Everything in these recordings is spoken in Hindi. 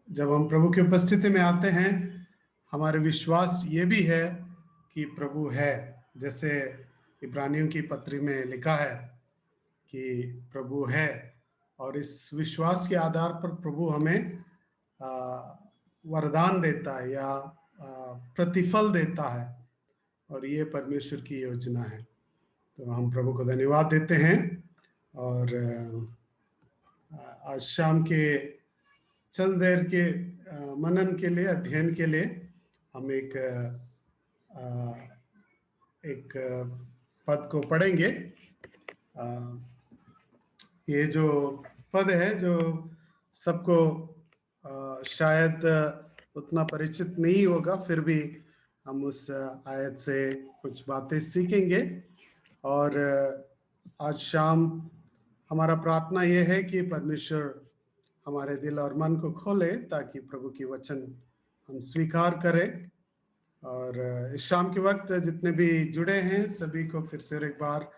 जब हम प्रभु की उपस्थिति में आते हैं, हमारे विश्वास ये भी है कि प्रभु है। जैसे इब्रानियों की पत्री में लिखा है कि प्रभु है, और इस विश्वास के आधार पर प्रभु हमें वरदान देता है या प्रतिफल देता है, और ये परमेश्वर की योजना है। तो हम प्रभु को धन्यवाद देते हैं। और आज शाम के चंद देर के मनन के लिए, अध्ययन के लिए हम एक पद को पढ़ेंगे। ये जो पद है, जो सबको शायद उतना परिचित नहीं होगा, फिर भी हम उस आयत से कुछ बातें सीखेंगे। और आज शाम हमारा प्रार्थना ये है कि परमेश्वर हमारे दिल और मन को खोले, ताकि प्रभु की वचन हम स्वीकार करें। और इस शाम के वक्त जितने भी जुड़े हैं, सभी को फिर से एक बार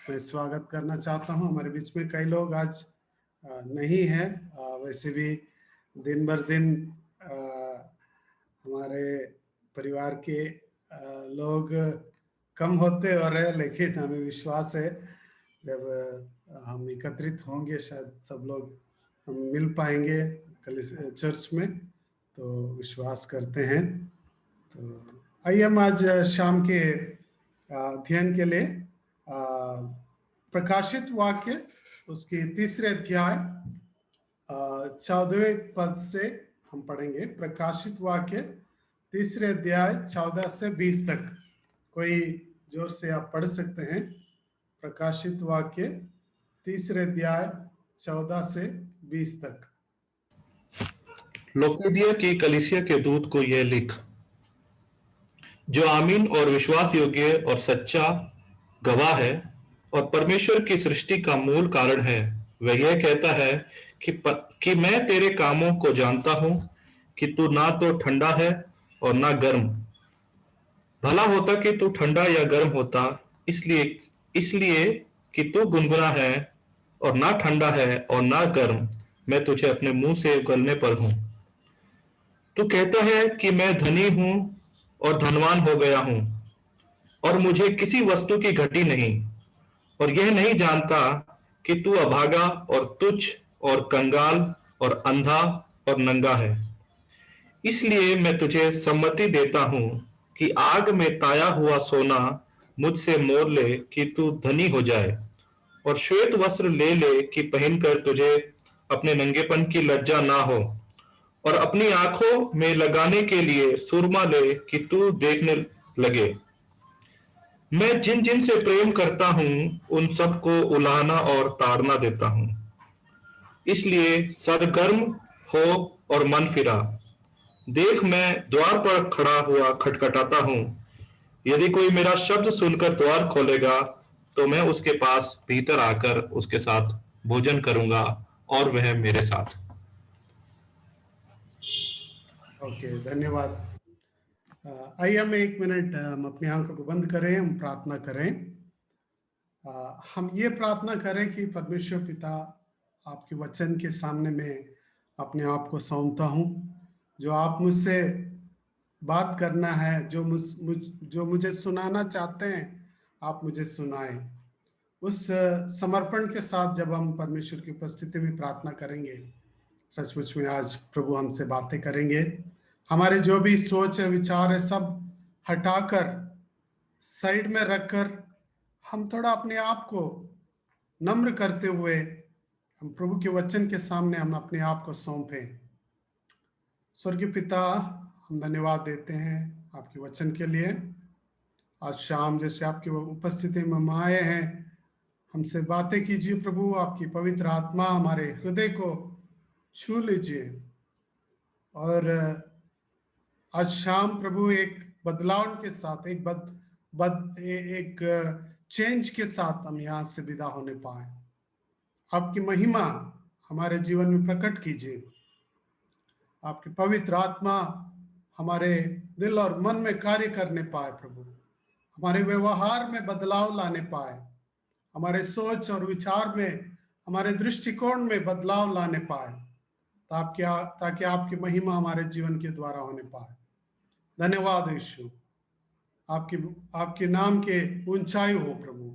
मैं स्वागत करना चाहता हूं। हमारे बीच में कई लोग आज नहीं हैं, वैसे भी दिन भर दिन हमारे परिवार के लोग कम होते हो रहे, लेकिन हमें विश्वास है जब हम एकत्रित होंगे, शायद सब लोग हम मिल पाएंगे चर्च में, तो विश्वास करते हैं। तो आइए हम आज शाम के अध्ययन के लिए प्रकाशित वाक्य उसके 3 अध्याय 14वें पद से हम पढ़ेंगे। प्रकाशित वाक्य 3 अध्याय 14 से 20 तक। कोई जोर से आप पढ़ सकते हैं। प्रकाशित वाक्य 3 अध्याय 14 से 20 तक। लोकीदिया की कलीसिया के दूत को यह लिख, जो आमीन और विश्वास योग्य और सच्चा गवाह है और परमेश्वर की सृष्टि का मूल कारण है, वह यह कहता है कि मैं तेरे कामों को जानता हूं कि तू ना तो ठंडा है और ना गर्म। भला होता कि तू ठंडा या गर्म होता, इसलिए कि तू गुनगुना है और ना ठंडा है और ना गर्म, मैं तुझे अपने मुंह से उगलने पर हूं। तू कहता है कि मैं धनी हूं और धनवान हो गया हूं और मुझे किसी वस्तु की घटी नहीं, और यह नहीं जानता कि तू अभागा और तुच्छ और कंगाल और अंधा और नंगा है। इसलिए मैं तुझे सम्मति देता हूं कि आग में ताया हुआ सोना मुझसे मोल ले कि तू धनी हो जाए, और श्वेत वस्त्र ले ले कि पहनकर तुझे अपने नंगेपन की लज्जा ना हो, और अपनी आंखों में लगाने के लिए सुरमा ले कि तू देखने लगे। मैं जिन जिन से प्रेम करता हूं उन सबको उलाहना और ताड़ना देता हूं। इसलिए सरगर्म हो और मन फिरा। देख, मैं द्वार पर खड़ा हुआ खटखटाता हूं। यदि कोई मेरा शब्द सुनकर द्वार खोलेगा, तो मैं उसके पास भीतर आकर उसके साथ भोजन करूंगा और वह मेरे साथ। ओके, धन्यवाद। आइए हम 1 मिनट हम अपनी आंखों को बंद करें, हम प्रार्थना करें। हम ये प्रार्थना करें कि परमेश्वर पिता, आपके वचन के सामने मैं अपने आप को सौंपता हूँ। जो आप मुझसे बात करना है, जो मुझे सुनाना चाहते हैं, आप मुझे सुनाएं। उस समर्पण के साथ जब हम परमेश्वर की उपस्थिति में प्रार्थना करेंगे, सचमुच में आज प्रभु हमसे बातें करेंगे। हमारे जो भी सोच है, विचार है, सब हटाकर साइड में रखकर हम थोड़ा अपने आप को नम्र करते हुए हम प्रभु के वचन के सामने हम अपने आप को सौंपें। स्वर्गीय पिता, हम धन्यवाद देते हैं आपके वचन के लिए। आज शाम जैसे आपकी उपस्थिति में हम आए हैं, हमसे बातें कीजिए प्रभु। आपकी पवित्र आत्मा हमारे हृदय को छू लीजिए, और आज शाम प्रभु एक बदलाव के साथ, एक चेंज के साथ हम यहाँ से विदा होने पाए। आपकी महिमा हमारे जीवन में प्रकट कीजिए। आपकी पवित्र आत्मा हमारे दिल और मन में कार्य करने पाए प्रभु। हमारे व्यवहार में बदलाव लाने पाए, हमारे सोच और विचार में, हमारे दृष्टिकोण में बदलाव लाने पाए, ताकि आपकी महिमा हमारे जीवन के द्वारा होने पाए। धन्यवाद यीशु, आपके नाम के ऊंचाई हो प्रभु।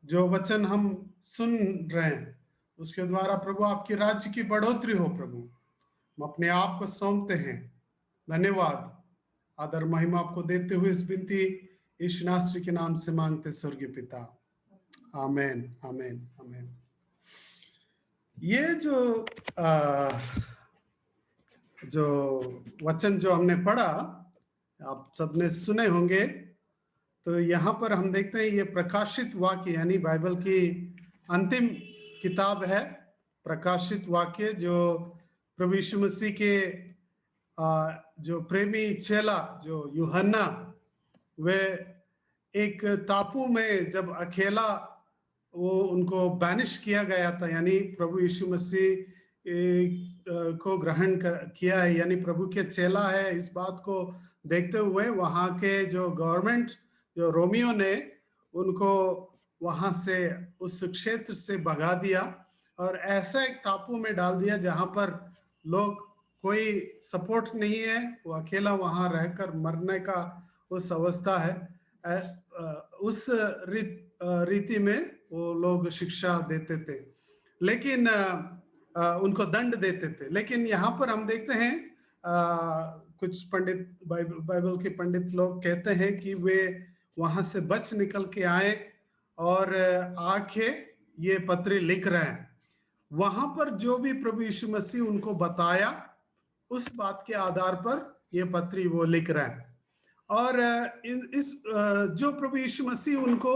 जो वचन हम सुन रहे हैं उसके द्वारा प्रभु आपके राज्य की बढ़ोतरी हो प्रभु। हम अपने आप को सौंपते हैं। धन्यवाद, आदर महिमा आपको देते हुए इस विनती यीशु नासरी के नाम से मांगते स्वर्गीय पिता, आमेन आमेन आमेन। ये जो वचन जो हमने पढ़ा आप सबने सुने होंगे। तो यहाँ पर हम देखते हैं ये प्रकाशित वाक्य यानी बाइबल की अंतिम किताब है, प्रकाशित वाक्य, जो प्रभु यीशु मसीह के जो प्रेमी चेला जो यूहन्ना, वे एक टापू में जब अकेला वो उनको बैनिश किया गया था, यानी प्रभु यीशु मसीह को ग्रहण किया है, यानी प्रभु के चेला है, इस बात को देखते हुए वहाँ के जो गवर्नमेंट, जो रोमियो ने उनको वहां से उस क्षेत्र से भगा दिया और ऐसा एक टापू में डाल दिया जहां पर लोग कोई सपोर्ट नहीं है, वो अकेला वहां रहकर मरने का उस अवस्था है। उस रीति में वो लोग शिक्षा देते थे, लेकिन उनको दंड देते थे। लेकिन यहाँ पर हम देखते हैं कुछ पंडित, बाइबल के पंडित लोग कहते हैं कि वे वहां से बच निकल के आए और आके ये पत्री लिख रहे हैं। वहां पर जो भी प्रभु यीशु मसीह उनको बताया उस बात के आधार पर ये पत्री वो लिख रहे हैं। और इस जो प्रभु यीशु मसीह उनको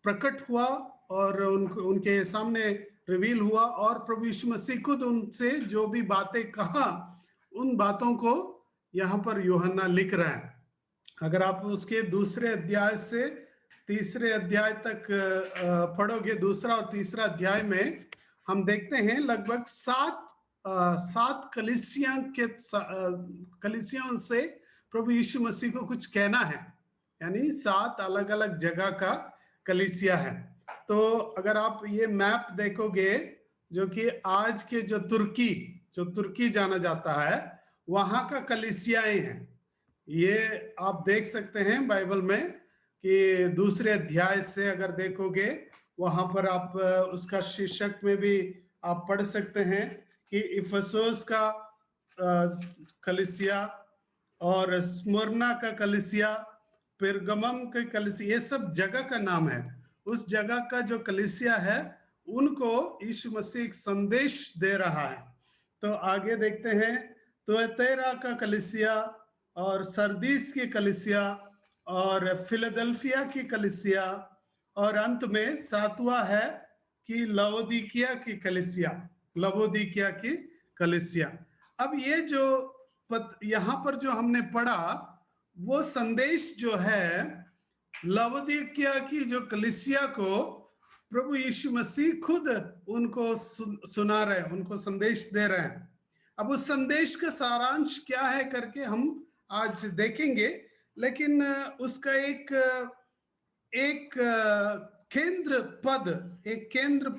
प्रकट हुआ और उनके सामने रिवील हुआ, और प्रभु यीशु मसीह खुद उनसे जो भी बातें कहा उन बातों को यहाँ पर यूहन्ना लिख रहा है। अगर आप उसके दूसरे अध्याय से तीसरे अध्याय तक पढ़ोगे, दूसरा और तीसरा अध्याय में हम देखते हैं लगभग सात कलीसियों से प्रभु यीशु मसीह को कुछ कहना है, यानी 7 अलग अलग जगह का कलीसिया है। तो अगर आप ये मैप देखोगे, जो कि आज के जो तुर्की जाना जाता है, वहां का कलीसियाएं हैं। ये आप देख सकते हैं बाइबल में कि दूसरे अध्याय से अगर देखोगे, वहां पर आप उसका शीर्षक में भी आप पढ़ सकते हैं कि इफिसुस का कलीसिया और स्मुरना का कलीसिया, पेरगमम का कलीसिया, ये सब जगह का नाम है। उस जगह का जो कलीसिया है उनको यीशु मसीह एक संदेश दे रहा है। तो आगे देखते हैं, तुअतैरा का कलीसिया और सरदीस की कलीसिया और फिलाडेल्फिया की कलीसिया, और अंत में 7वां है कि लवोदिकिया की कलीसिया। अब ये जो यहाँ पर जो हमने पढ़ा, वो संदेश जो है लवोदिकिया की जो कलीसिया को प्रभु यीशु मसीह खुद उनको सुना रहे, उनको संदेश दे रहे हैं। अब उस संदेश का सारांश क्या है करके हम आज देखेंगे, लेकिन उसका एक केंद्र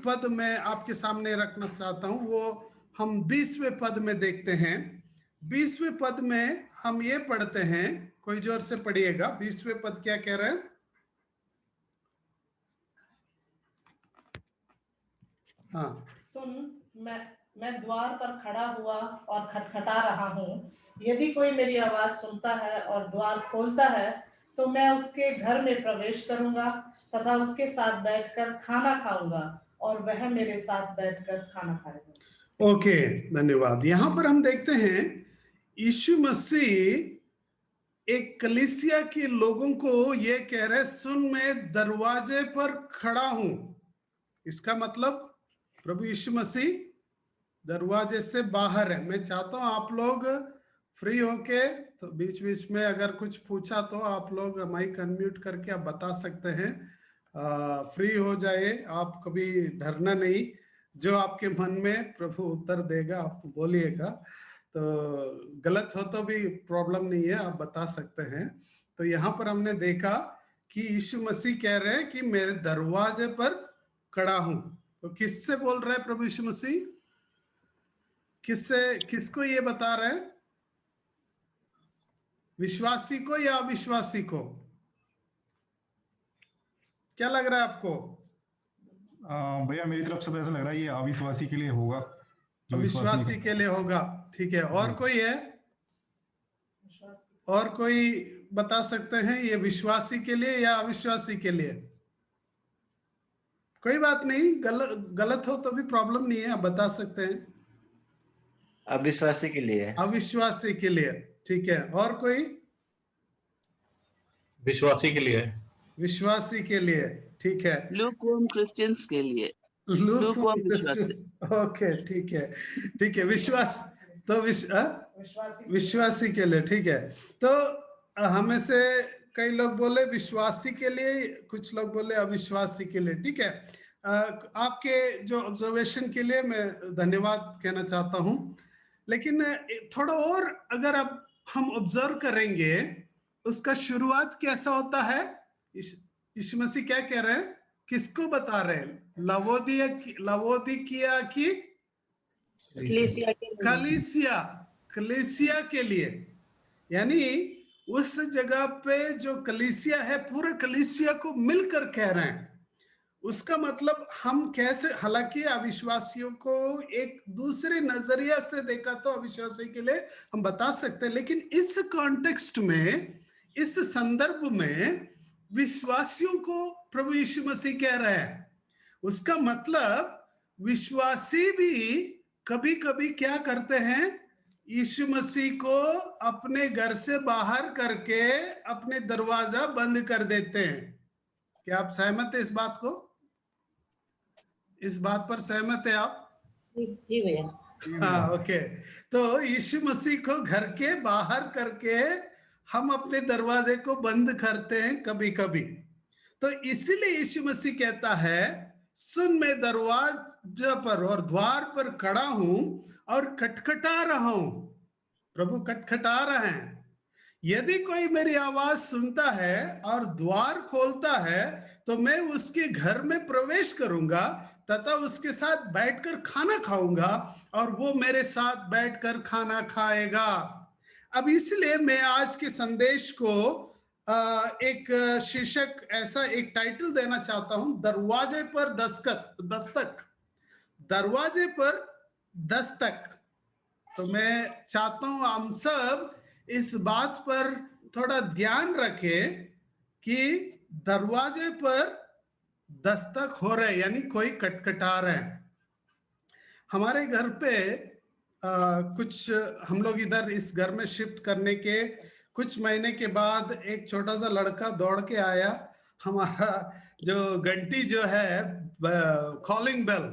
पद मैं आपके सामने रखना चाहता हूं। वो हम 20वें पद में देखते हैं। 20वें पद में हम ये पढ़ते हैं, कोई जोर से पढ़िएगा। 20वें पद क्या कह रहे हैं? हाँ, सुन, मैं द्वार पर खड़ा हुआ और खटखटा रहा हूँ। यदि कोई मेरी आवाज सुनता है और द्वार खोलता है, तो मैं उसके घर में प्रवेश करूंगा तथा उसके साथ बैठकर खाना खाऊंगा और वह मेरे साथ बैठकर खाना खाएगा। ओके, धन्यवाद। यहाँ पर हम देखते हैं यीशु मसीह एक कलीसिया के लोगों को ये कह रहे, सुन, मैं दरवाजे पर खड़ा हूं। इसका मतलब प्रभु यीशु मसीह दरवाजे से बाहर है। मैं चाहता हूं आप लोग फ्री होके, तो बीच बीच में अगर कुछ पूछा तो आप लोग माइक अनम्यूट करके आप बता सकते हैं। फ्री हो जाए, आप कभी डरना नहीं। जो आपके मन में प्रभु उत्तर देगा आप बोलिएगा, तो गलत हो तो भी प्रॉब्लम नहीं है, आप बता सकते हैं। तो यहाँ पर हमने देखा कि यीशु मसीह कह रहे हैं कि मैं दरवाजे पर खड़ा हूं। तो किससे बोल रहे हैं प्रभु यीशु मसीह? किसको ये बता रहे हैं? विश्वासी को या अविश्वासी को? क्या लग रहा है आपको? भैया मेरी तरफ से तो ऐसा लग रहा है ये अविश्वासी के लिए होगा, जो विश्वास नहीं अविश्वासी के लिए होगा। ठीक है, और जी। कोई है? और कोई बता सकते हैं ये विश्वासी के लिए या अविश्वासी के लिए? कोई बात नहीं, गलत हो तो भी प्रॉब्लम नहीं है, आप बता सकते हैं। अविश्वासी के लिए। अविश्वासी के लिए, ठीक है। और कोई? विश्वासी के लिए। विश्वासी के लिए, ठीक है। लूकवार्म क्रिश्चियंस के लिए। लूकवार्म विश्वासी। ओके, ठीक है, ठीक है। विश्वास तो विश्वासी के लिए, ठीक है। तो हमें से कई लोग बोले विश्वासी के लिए, कुछ लोग बोले अविश्वासी के लिए, ठीक है। आपके जो ऑब्जर्वेशन के लिए मैं धन्यवाद कहना चाहता हूं। लेकिन थोड़ा और अगर अब हम ऑब्जर्व करेंगे, उसका शुरुआत कैसा होता है? यीशु मसीह क्या कह रहे हैं? किसको बता रहे हैं? लवोदिकिया की कलीसिया के लिए, यानी उस जगह पे जो कलीसिया है, पूरे कलीसिया को मिलकर कह रहे हैं। उसका मतलब हम कैसे, हालांकि अविश्वासियों को एक दूसरे नजरिया से देखा तो अविश्वासी के लिए हम बता सकते हैं, लेकिन इस कॉन्टेक्स्ट में, इस संदर्भ में विश्वासियों को प्रभु यीशु मसीह कह रहे हैं। उसका मतलब विश्वासी भी कभी कभी क्या करते हैं? यीशु मसीह को अपने घर से बाहर करके अपने दरवाजा बंद कर देते हैं। क्या आप सहमत है इस बात को? इस बात पर सहमत है आप? जी भैया। हाँ, ओके। तो यीशु मसीह को घर के बाहर करके हम अपने दरवाजे को बंद करते हैं कभी कभी। तो इसीलिए यीशु मसीह कहता है, सुन मैं दरवाजा पर और द्वार पर खड़ा हूं और खटखटा रहा हूं। प्रभु खटखटा रहे हैं। यदि कोई मेरी आवाज सुनता है और द्वार खोलता है तो मैं उसके घर में प्रवेश करूंगा तथा उसके साथ बैठकर खाना खाऊंगा और वो मेरे साथ बैठकर खाना खाएगा। अब इसलिए मैं आज के संदेश को एक शीर्षक, ऐसा एक टाइटल देना चाहता हूं, दरवाजे पर दस्तक। दरवाजे पर दस्तक। तो मैं चाहता हूं हम सब इस बात पर थोड़ा ध्यान रखें कि दरवाजे पर दस्तक हो रहे, यानी कोई खटखटा रहे हैं। हमारे घर पे कुछ, हम लोग इधर इस घर में शिफ्ट करने के कुछ महीने के बाद एक छोटा सा लड़का दौड़ के आया। हमारा जो घंटी जो है, कॉलिंग बेल,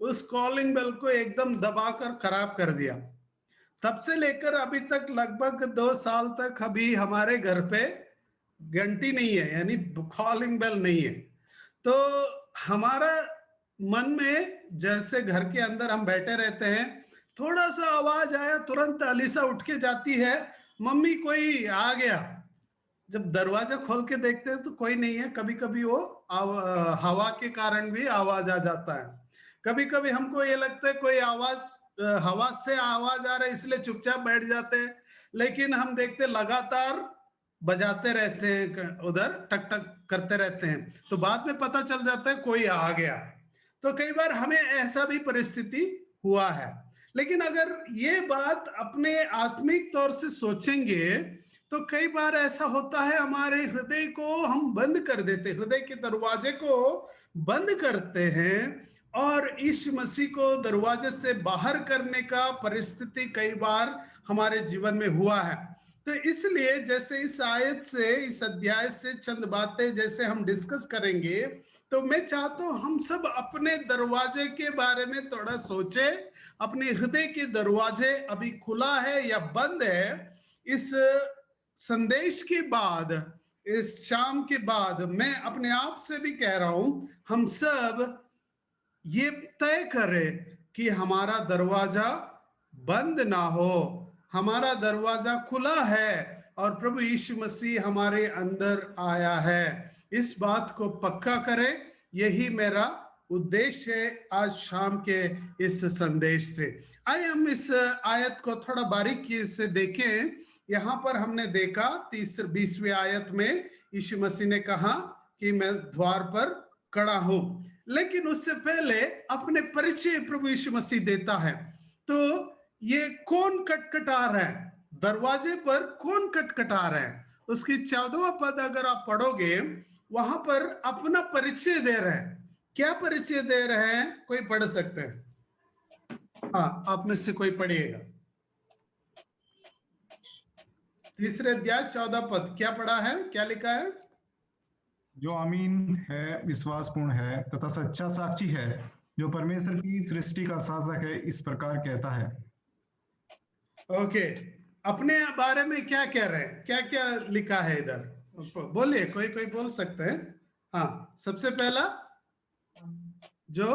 उस कॉलिंग बेल को एकदम दबाकर खराब कर दिया। तब से लेकर अभी तक लगभग 2 साल तक अभी हमारे घर पे घंटी नहीं है, यानी कॉलिंग बेल नहीं है। तो हमारा मन में, जैसे घर के अंदर हम बैठे रहते हैं, थोड़ा सा आवाज आया तुरंत अलीसा उठ के जाती है, मम्मी कोई आ गया। जब दरवाजा खोल के देखते हैं तो कोई नहीं है। कभी कभी वो हवा के कारण भी आवाज आ जाता है। कभी कभी हमको ये लगता है कोई आवाज, हवा से आवाज आ रहा है इसलिए चुपचाप बैठ जाते हैं, लेकिन हम देखते लगातार बजाते रहते हैं, उधर टक टक करते रहते हैं, तो बाद में पता चल जाता है कोई आ गया। तो कई बार हमें ऐसा भी परिस्थिति हुआ है। लेकिन अगर ये बात अपने आत्मिक तौर से सोचेंगे तो कई बार ऐसा होता है, हमारे हृदय को हम बंद कर देते, हृदय के दरवाजे को बंद करते हैं और यीशु मसीह को दरवाजे से बाहर करने का परिस्थिति कई बार हमारे जीवन में हुआ है। तो इसलिए जैसे इस आयत से, इस अध्याय से चंद बातें जैसे हम डिस्कस करेंगे, तो मैं चाहता हूं हम सब अपने दरवाजे के बारे में थोड़ा सोचे। अपने हृदय के दरवाजे अभी खुला है या बंद है? इस संदेश के बाद, इस शाम के बाद मैं अपने आप से भी कह रहा हूं, हम सब ये तय करें कि हमारा दरवाजा बंद ना हो, हमारा दरवाजा खुला है और प्रभु यीशु मसीह हमारे अंदर आया है। इस बात को पक्का करें, यही मेरा उद्देश्य है आज शाम के इस संदेश से। आइए हम इस आयत को थोड़ा बारीकी से देखें। यहाँ पर हमने देखा 20वीं आयत में यीशु मसीह ने कहा कि मैं द्वार पर खड़ा हूं, लेकिन उससे पहले अपने परिचय प्रभु यीशु मसीह देता है। तो ये कौन खटखटा रहा है, दरवाजे पर कौन खटखटा रहा है, उसकी 14वां पद अगर आप पढ़ोगे वहां पर अपना परिचय दे रहे हैं। क्या परिचय दे रहे हैं, कोई पढ़ सकते हैं? हाँ, आप में से कोई पढ़िएगा। 3 अध्याय 14 पद क्या पढ़ा है, क्या लिखा है? जो आमीन है, विश्वासपूर्ण है तथा सच्चा साक्षी है, जो परमेश्वर की सृष्टि का शासक है, इस प्रकार कहता है। ओके, अपने बारे में क्या कह रहे हैं, क्या क्या लिखा है इधर, बोलिए, कोई कोई बोल सकते हैं। हाँ, सबसे पहला जो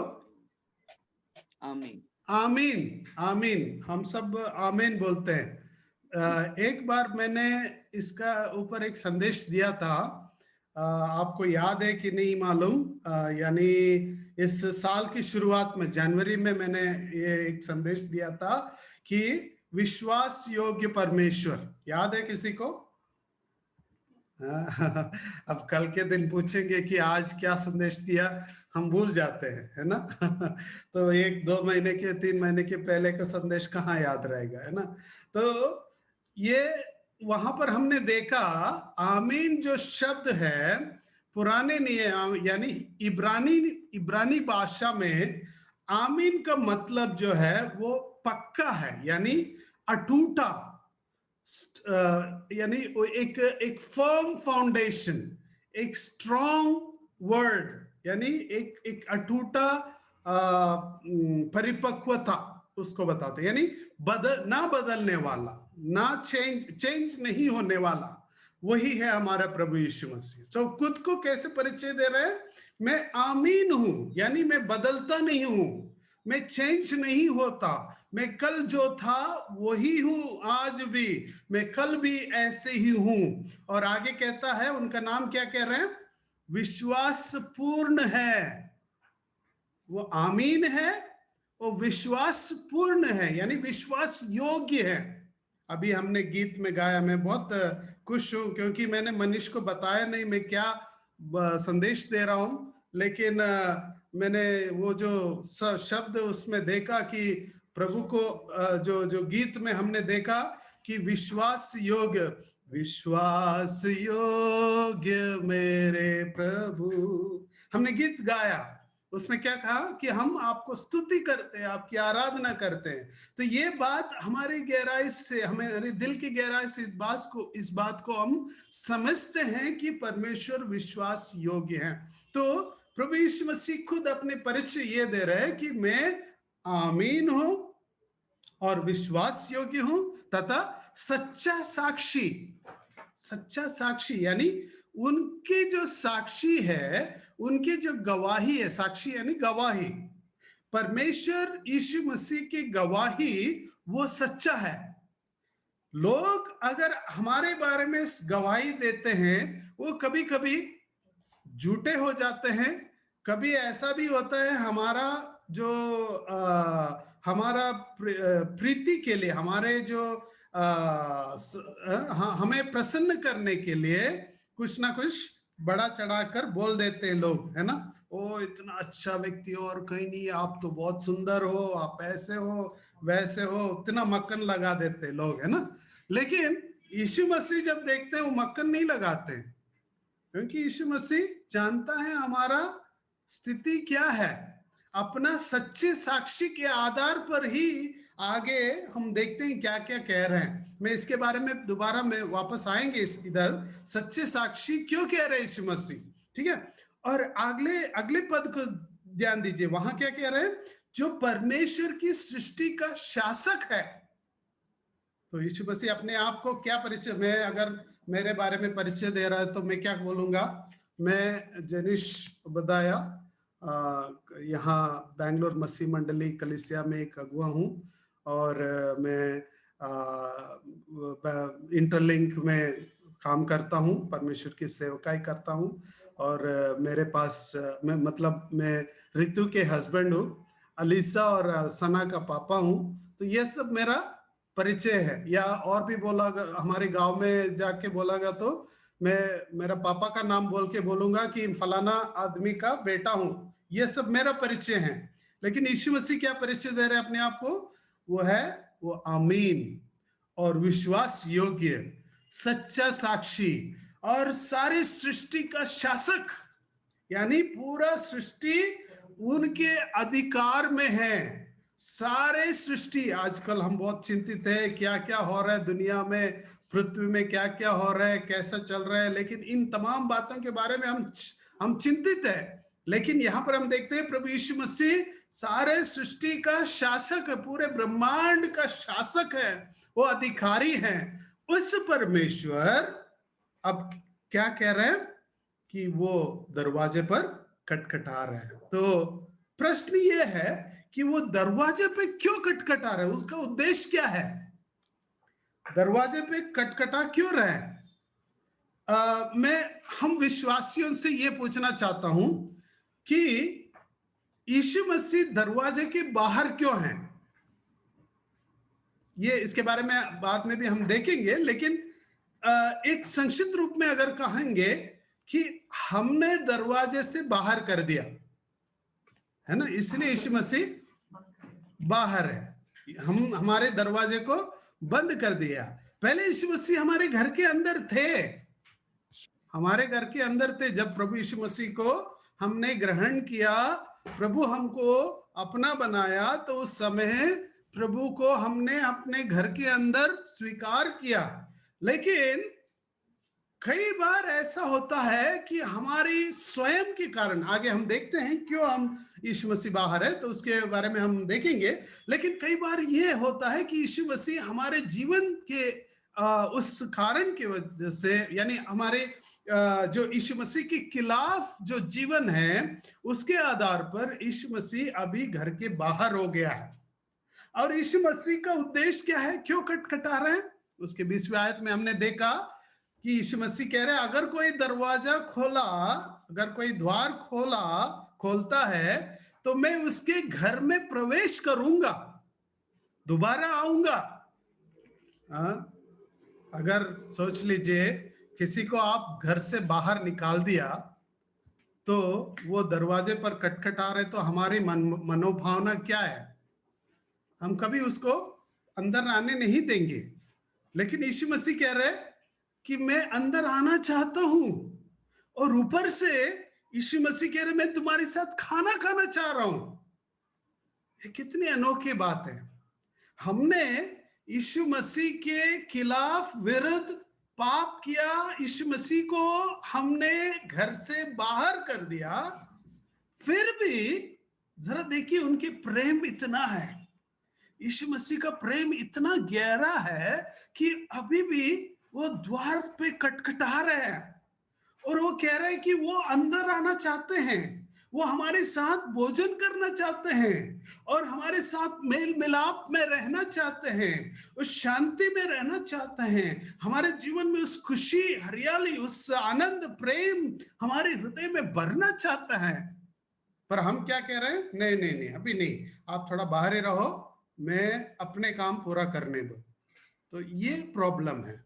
आमीन। आमीन, आमीन, हम सब आमीन बोलते हैं। एक बार मैंने इसका ऊपर एक संदेश दिया था, आपको याद है कि नहीं मालूम, यानी इस साल की शुरुआत में जनवरी में मैंने ये एक संदेश दिया था कि विश्वास योग्य परमेश्वर, याद है किसी को? अब कल के दिन पूछेंगे कि आज क्या संदेश दिया, हम भूल जाते हैं, है ना। तो 1-2 महीने के 3 महीने के पहले का संदेश कहाँ याद रहेगा, है ना। तो ये वहां पर हमने देखा आमीन जो शब्द है पुराने नियम यानी इब्रानी भाषा में आमीन का मतलब जो है वो पक्का है, यानी अटूटा, यानी एक फर्म फाउंडेशन, एक स्ट्रॉन्ग वर्ड, यानी एक अटूटा परिपक्वता उसको बताते, यानी ना बदलने वाला, ना चेंज नहीं होने वाला, वही है हमारा प्रभु यीशु मसीह। तो खुद को कैसे परिचय दे रहे हैं? मैं आमीन हूं, यानी मैं बदलता नहीं हूं, मैं चेंज नहीं होता, मैं कल जो था वही हूं, आज भी मैं कल भी ऐसे ही हूं। और आगे कहता है, उनका नाम क्या कह रहे हैं? विश्वास पूर्ण है। वो आमीन है, वो विश्वास पूर्ण है, यानी विश्वास योग्य है। अभी हमने गीत में गाया, मैं बहुत खुश हूं क्योंकि मैंने मनीष को बताया नहीं मैं क्या संदेश दे रहा हूं, लेकिन मैंने वो जो शब्द उसमें देखा कि प्रभु को जो गीत में हमने देखा कि विश्वास योग्य, विश्वास योग्य मेरे प्रभु, हमने गीत गाया, उसमें क्या कहा कि हम आपको स्तुति करते हैं, आपकी आराधना करते हैं। तो ये बात हमारी गहराई से, हमारे दिल की गहराई से इस बात को हम समझते हैं कि परमेश्वर विश्वास योग्य है। तो प्रभु यीशु मसीह खुद अपने परिचय ये दे रहे हैं कि मैं आमीन हूं और विश्वास योग्य हूं तथा सच्चा साक्षी। सच्चा साक्षी यानी उनकी जो साक्षी है, उनकी जो गवाही है, साक्षी यानी गवाही, परमेश्वर यीशु मसीह की गवाही वो सच्चा है। लोग अगर हमारे बारे में गवाही देते हैं वो कभी कभी झूठे हो जाते हैं, कभी ऐसा भी होता है हमारा जो हमारा प्रीति के लिए, हमारे जो हमें प्रसन्न करने के लिए कुछ ना कुछ बड़ा चढ़ाकर बोल देते हैं लोग, है ना। ओ इतना अच्छा व्यक्ति हो और कहीं नहीं, आप तो बहुत सुंदर हो, आप ऐसे हो वैसे हो, इतना मक्खन लगा देते लोग, है ना। लेकिन यीशु मसीह जब देखते हैं वो मक्खन नहीं लगाते, क्योंकि यीशु मसीह जानता है हमारा स्थिति क्या है। अपना सच्चे साक्षी के आधार पर ही आगे हम देखते हैं क्या क्या कह रहे हैं। मैं इसके बारे में दोबारा में वापस आएंगे इधर, सच्चे साक्षी क्यों कह रहे हैं यीशु मसीह, ठीक है। और अगले पद को ध्यान दीजिए, वहां क्या कह रहे हैं? जो परमेश्वर की सृष्टि का शासक है। तो यीशु मसीह अपने आप को क्या परिचय, मैं अगर मेरे बारे में परिचय दे रहा है तो मैं क्या बोलूंगा? मैं जेनिश बदाया, यहाँ बैंगलोर मसीह मंडली कलिसिया में एक अगुआ हूँ, और मैं इंटरलिंक में काम करता हूँ, परमेश्वर की सेवकाई करता हूँ, और मेरे पास मैं ऋतु के हस्बैंड हूँ, अलीसा और सना का पापा हूँ। तो ये सब मेरा परिचय है। या और भी बोला, हमारे गांव में जाके बोलागा तो मैं मेरा पापा का नाम बोल के बोलूंगा कि फलाना आदमी का बेटा हूँ। ये सब मेरा परिचय है। लेकिन यीशु मसीह क्या परिचय दे रहे हैं अपने आप को? वो आमीन और विश्वास योग्य, सच्चा साक्षी और सारी सृष्टि का शासक। यानी पूरा सृष्टि उनके अधिकार में है। सारे सृष्टि, आजकल हम बहुत चिंतित है क्या क्या हो रहा है दुनिया में, पृथ्वी में क्या क्या हो रहा है, कैसा चल रहा है, लेकिन इन तमाम बातों के बारे में हम चिंतित है। लेकिन यहाँ पर हम देखते हैं प्रभु यीशु मसीह सारे सृष्टि का शासक है, पूरे ब्रह्मांड का शासक है, वो अधिकारी है। उस परमेश्वर अब क्या कह रहे हैं कि वो दरवाजे पर खटखटा रहे हैं। तो प्रश्न ये है कि वो दरवाजे पे क्यों खटखटा रहे हैं, उसका उद्देश्य क्या है? दरवाजे पे खटखटा क्यों रहे हैं? हम विश्वासियों से ये पूछना चाहता हूं कि यीशु मसीह दरवाजे के बाहर क्यों हैं? ये इसके बारे में बाद में भी हम देखेंगे, लेकिन एक संक्षिप्त रूप में अगर कहेंगे कि हमने दरवाजे से बाहर कर दिया है ना, इसलिए यीशु मसीह बाहर है। हमारे दरवाजे को बंद कर दिया। पहले यीशु मसीह हमारे घर के अंदर थे, हमारे घर के अंदर थे। जब प्रभु यीशु मसीह को हमने ग्रहण किया, प्रभु हमको अपना बनाया, तो उस समय प्रभु को हमने अपने घर के अंदर स्वीकार किया। लेकिन कई बार ऐसा होता है कि हमारी स्वयं के कारण, आगे हम देखते हैं क्यों हम यीशु मसीह बाहर है, तो उसके बारे में हम देखेंगे। लेकिन कई बार ये होता है कि यीशु मसीह हमारे जीवन के उस कारण की वजह से, यानी हमारे जो यीशु मसीह के खिलाफ जो जीवन है, उसके आधार पर यीशु मसीह अभी घर के बाहर हो गया है। और यीशु मसीह का उद्देश्य क्या है, क्यों खटखटा रहे हैं? उसके 20वें आयत में हमने देखा कि यीशु मसीह कह रहे हैं, अगर कोई दरवाजा खोला, अगर कोई द्वार खोलता है, तो मैं उसके घर में प्रवेश करूंगा, दोबारा आऊंगा। अगर सोच लीजिए किसी को आप घर से बाहर निकाल दिया, तो वो दरवाजे पर खटखटा रहे, तो हमारी मनोभावना क्या है? हम कभी उसको अंदर आने नहीं देंगे। लेकिन यीशु मसीह कह रहे कि मैं अंदर आना चाहता हूं, और ऊपर से यीशु मसीह कह रहे मैं तुम्हारे साथ खाना खाना चाह रहा हूं। ये कितनी अनोखी बात है। हमने यीशु मसीह के खिलाफ विरुद्ध पाप किया, यीशु मसीह को हमने घर से बाहर कर दिया, फिर भी जरा देखिए उनके प्रेम इतना है, यीशु मसीह का प्रेम इतना गहरा है कि अभी भी वो द्वार पे खटखटा रहे हैं, और वो कह रहे हैं कि वो अंदर आना चाहते हैं, वो हमारे साथ भोजन करना चाहते हैं, और हमारे साथ मेल मिलाप में रहना चाहते हैं, उस शांति में रहना चाहते हैं। हमारे जीवन में उस खुशी, हरियाली, उस आनंद, प्रेम हमारे हृदय में भरना चाहता है। पर हम क्या कह रहे हैं? नहीं नहीं नहीं, अभी नहीं, आप थोड़ा बाहर ही रहो, मैं अपने काम पूरा करने दो। तो ये प्रॉब्लम है।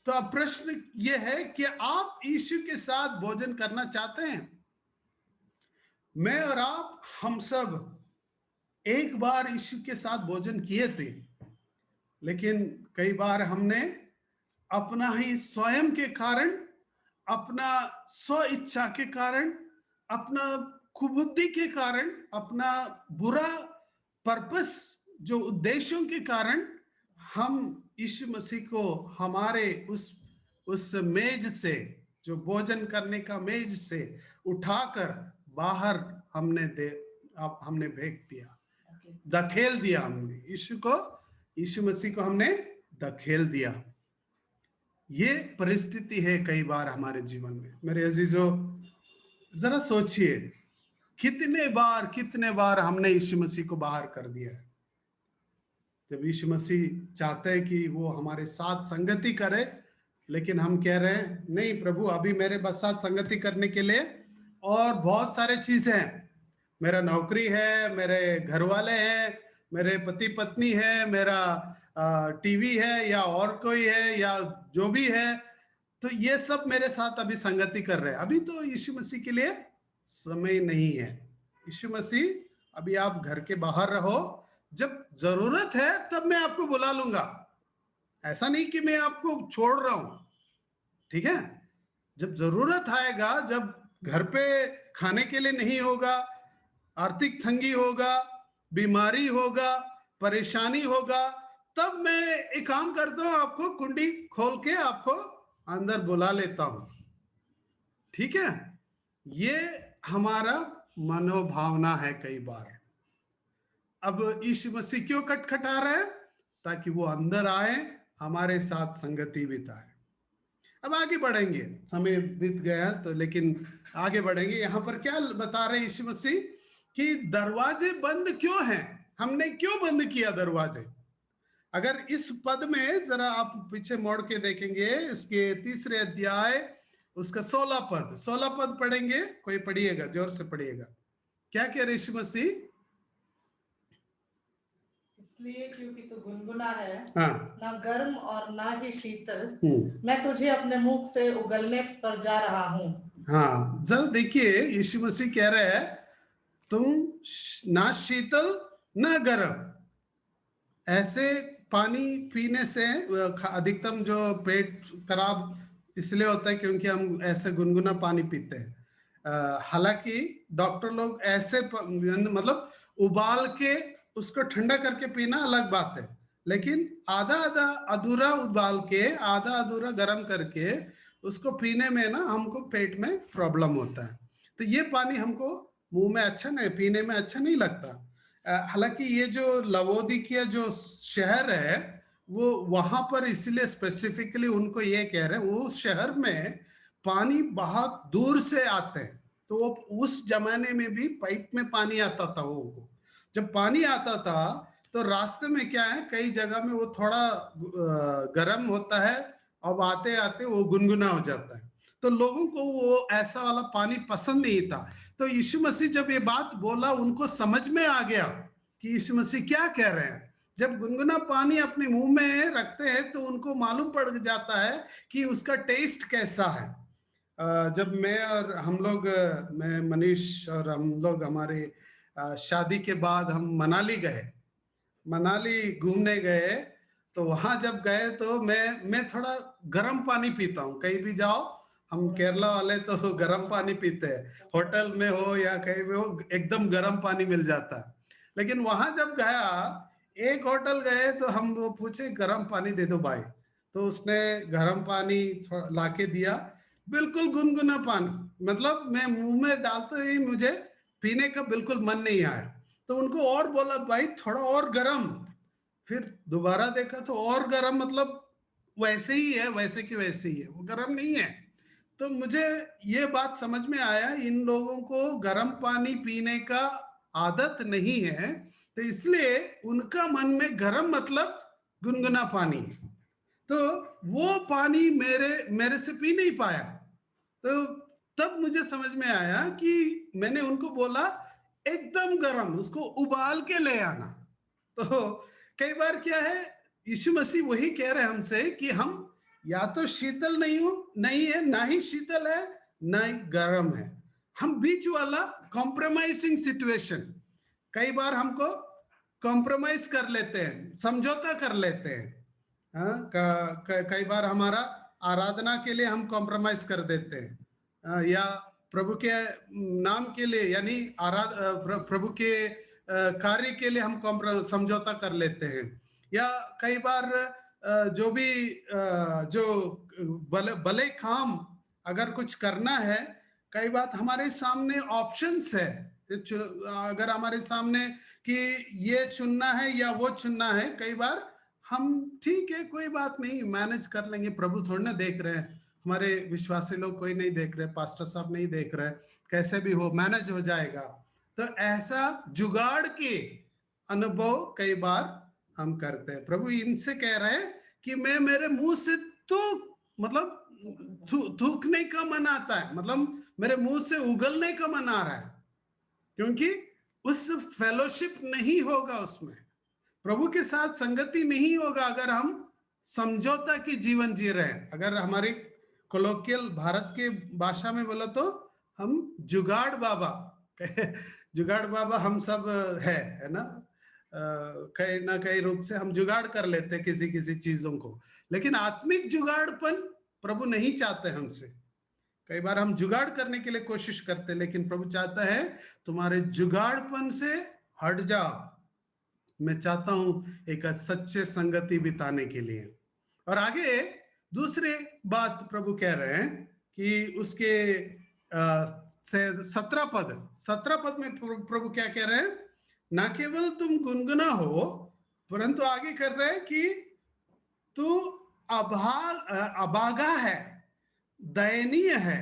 तो अब प्रश्न ये है कि आप यीशु के साथ भोजन करना चाहते हैं? मैं और आप, हम सब एक बार यीशु के साथ भोजन किए थे, लेकिन कई बार हमने अपना ही स्वयं के कारण, अपना स्व इच्छा के कारण, अपना कुबुद्धि के कारण, अपना बुरा पर्पस, जो उद्देश्यों के कारण, हम यीशु मसीह को हमारे उस मेज से, जो भोजन करने का मेज से उठाकर बाहर हमने फेंक दिया, धकेल दिया। हमने यीशु मसीह को हमने धकेल दिया। ये परिस्थिति है कई बार हमारे जीवन में। मेरे अजीजों, जरा सोचिए कितने बार हमने यीशु मसीह को बाहर कर दिया है। जब यीशु मसीह चाहते हैं कि वो हमारे साथ संगति करे, लेकिन हम कह रहे हैं नहीं प्रभु, अभी मेरे साथ संगति करने के लिए और बहुत सारे चीजें हैं। मेरा नौकरी है, मेरे घर वाले हैं, मेरे पति पत्नी है, मेरा टीवी है या और कोई है या जो भी है, तो ये सब मेरे साथ अभी संगति कर रहे हैं। अभी तो यीशु मसीह के लिए समय नहीं है। यीशु मसीह, अभी आप घर के बाहर रहो, जब जरूरत है तब मैं आपको बुला लूंगा। ऐसा नहीं कि मैं आपको छोड़ रहा हूं, ठीक है? जब जरूरत आएगा, जब घर पे खाने के लिए नहीं होगा, आर्थिक तंगी होगा, बीमारी होगा, परेशानी होगा, तब मैं एक काम करता हूं, आपको कुंडी खोल के आपको अंदर बुला लेता हूं, ठीक है? ये हमारा मनोभावना है कई बार। अब यीशु मसीह क्यों खटखटा रहे हैं? ताकि वो अंदर आए, हमारे साथ संगति बिताए। अब आगे बढ़ेंगे, समय बीत गया तो, लेकिन आगे बढ़ेंगे। यहाँ पर क्या बता रहे यीशु मसीह कि दरवाजे बंद क्यों हैं, हमने क्यों बंद किया दरवाजे? अगर इस पद में जरा आप पीछे मोड़ के देखेंगे, इसके 3 अध्याय उसका 16 पद पढ़ेंगे। कोई पढ़िएगा, जोर से पढ़िएगा। क्या कह रहे यीशु मसीह? इसलिए क्योंकि तू गुनगुना है, हाँ, ना गर्म और ना ही शीतल, मैं तुझे अपने मुख से उगलने पर जा रहा हूँ। हाँ, जब देखिए यीशु मसीह कह रहे हैं तुम ना शीतल ना गर्म। ऐसे पानी पीने से अधिकतम जो पेट खराब इसलिए होता है क्योंकि हम ऐसे गुनगुना पानी पीते हैं। हालांकि डॉक्टर लोग ऐसे मतलब उबाल के उसको ठंडा करके पीना अलग बात है, लेकिन आधा आधा अधूरा उबाल के आधा अधूरा गर्म करके उसको पीने में ना हमको पेट में प्रॉब्लम होता है। तो ये पानी हमको मुंह में अच्छा नहीं, पीने में अच्छा नहीं लगता। हालांकि ये जो लवोदिकिया जो शहर है वो वहां पर इसलिए स्पेसिफिकली उनको ये कह रहे हैं, वो शहर में पानी बहुत दूर से आते हैं, तो वो उस जमाने में भी पाइप में पानी आता था। वो जब पानी आता था तो रास्ते में क्या है, कई जगह में वो थोड़ा गर्म होता है, अब आते आते वो गुनगुना हो जाता है। तो लोगों को वो ऐसा वाला पानी पसंद नहीं था। तो यीशु मसीह जब ये बात बोला, उनको समझ में आ गया कि यीशु मसीह क्या कह रहे हैं। जब गुनगुना पानी अपने मुंह में रखते हैं तो उनको मालूम पड़ जाता है कि उसका टेस्ट कैसा है। जब मैं और हम लोग, मैं मनीष और हम लोग हमारे शादी के बाद हम मनाली घूमने गए, तो वहां जब गए तो मैं थोड़ा गर्म पानी पीता हूँ। कहीं भी जाओ, हम केरला वाले तो गर्म पानी पीते हैं, होटल में हो या कहीं भी हो एकदम गर्म पानी मिल जाता है। लेकिन वहां जब गया, एक होटल गए तो हम वो पूछे गर्म पानी दे दो भाई, तो उसने गर्म पानी लाके दिया, बिल्कुल गुनगुना पानी, मतलब मैं मुंह में डालते ही मुझे पीने का बिल्कुल मन नहीं आया। तो उनको और बोला भाई थोड़ा और गर्म, फिर दोबारा देखा तो और गर्म, मतलब वैसे ही है, वैसे की वैसे ही है, वो गर्म नहीं है। तो मुझे ये बात समझ में आया, इन लोगों को गर्म पानी पीने का आदत नहीं है, तो इसलिए उनका मन में गर्म मतलब गुनगुना पानी है। तो वो पानी मेरे से पी नहीं पाया। तो तब मुझे समझ में आया कि मैंने उनको बोला एकदम गर्म, उसको उबाल के ले आना। तो कई बार क्या है, यीशु मसीह वही कह रहे हैं हमसे कि हम या तो शीतल नहीं है, ना ही शीतल है, ना ही गर्म है, हम बीच वाला कॉम्प्रोमाइजिंग सिचुएशन। कई बार हमको कॉम्प्रोमाइज कर लेते हैं, समझौता कर लेते हैं। कई बार हमारा आराधना के लिए हम कॉम्प्रोमाइज कर देते हैं, या प्रभु के नाम के लिए, यानी प्रभु के कार्य के लिए हम समझौता कर लेते हैं। या कई बार जो भी जो भले काम अगर कुछ करना है, कई बार हमारे सामने ऑप्शंस है, अगर हमारे सामने कि ये चुनना है या वो चुनना है, कई बार हम ठीक है कोई बात नहीं मैनेज कर लेंगे, प्रभु थोड़ी ना देख रहे हैं, हमारे विश्वासी लोग कोई नहीं देख रहे, पास्टर साहब नहीं देख रहे, कैसे भी हो मैनेज हो जाएगा। तो ऐसा जुगाड़ के अनुभव कई बार हम करते हैं। प्रभु इनसे कह रहे हैं कि मैं मेरे मुंह से तो मतलब थूकने का मन आता है, मतलब मेरे मुंह से उगलने का मन आ रहा है, क्योंकि उस फेलोशिप नहीं होगा, उसमें प्रभु के साथ संगति नहीं होगा अगर हम समझौता की जीवन जी रहे हैं। अगर हमारी कोलोकियल भारत के भाषा में बोला तो हम जुगाड़ बाबा जुगाड़ बाबा हम सब है ना, कहीं ना कहीं रूप से हम जुगाड़ कर लेते हैं किसी किसी चीजों को, लेकिन आत्मिक जुगाड़पन प्रभु नहीं चाहते हमसे। कई बार हम जुगाड़ करने के लिए कोशिश करते हैं, लेकिन प्रभु चाहता है तुम्हारे जुगाड़पन से हट जाओ, मैं चाहता हूं एक सच्चे संगति बिताने के लिए। और आगे दूसरे बात प्रभु कह रहे हैं कि उसके 17 पद में प्रभु क्या कह रहे हैं, ना केवल तुम गुनगुना हो, परंतु आगे कर रहे हैं कि तू अभागा है, दयनीय है,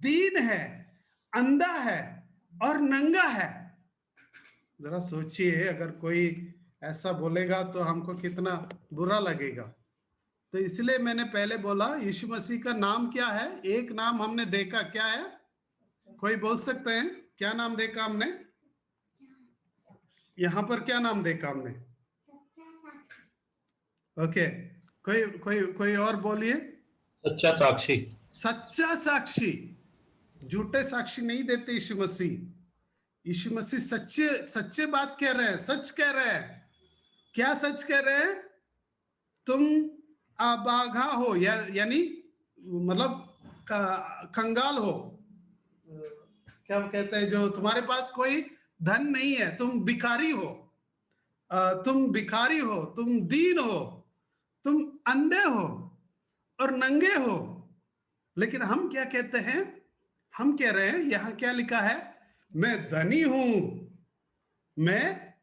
दीन है, अंधा है और नंगा है। जरा सोचिए, अगर कोई ऐसा बोलेगा तो हमको कितना बुरा लगेगा। तो इसलिए मैंने पहले बोला यीशु मसीह का नाम क्या है। एक नाम हमने देखा, क्या है, कोई बोल सकते हैं क्या नाम देखा हमने? यहां पर क्या नाम देखा हमने? ओके, कोई और बोलिए। सच्चा साक्षी। सच्चा साक्षी, झूठे साक्षी नहीं देते यीशु मसीह। यीशु मसीह सच्चे बात कह रहे हैं, सच कह रहे हैं। क्या सच कह रहे हैं? तुम अभागा हो, यानी मतलब कंगाल हो, क्या कहते हैं, जो तुम्हारे पास कोई धन नहीं है, तुम भिखारी हो, तुम दीन हो, तुम अंधे हो और नंगे हो। लेकिन हम क्या कहते हैं? हम कह रहे हैं, यहां क्या लिखा है, मैं धनी हूं, मैं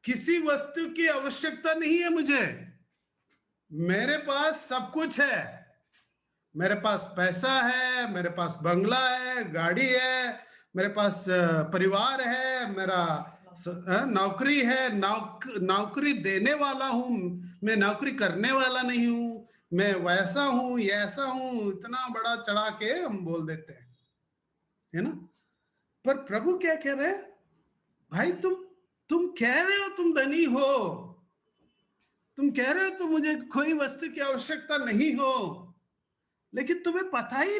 किसी वस्तु की आवश्यकता नहीं है मुझे, मेरे पास सब कुछ है, मेरे पास पैसा है, मेरे पास बंगला है, गाड़ी है, मेरे पास परिवार है, मेरा नौकरी है, नौकरी देने वाला हूं, मैं नौकरी करने वाला नहीं हूं, मैं वैसा हूं, ये ऐसा हूं, इतना बड़ा चढ़ा के हम बोल देते हैं, है ना। पर प्रभु क्या कह रहे हैं? भाई तुम कह रहे हो तुम धनी हो, तुम कह रहे हो तो मुझे कोई वस्तु की आवश्यकता नहीं हो, लेकिन तुम्हें पता ही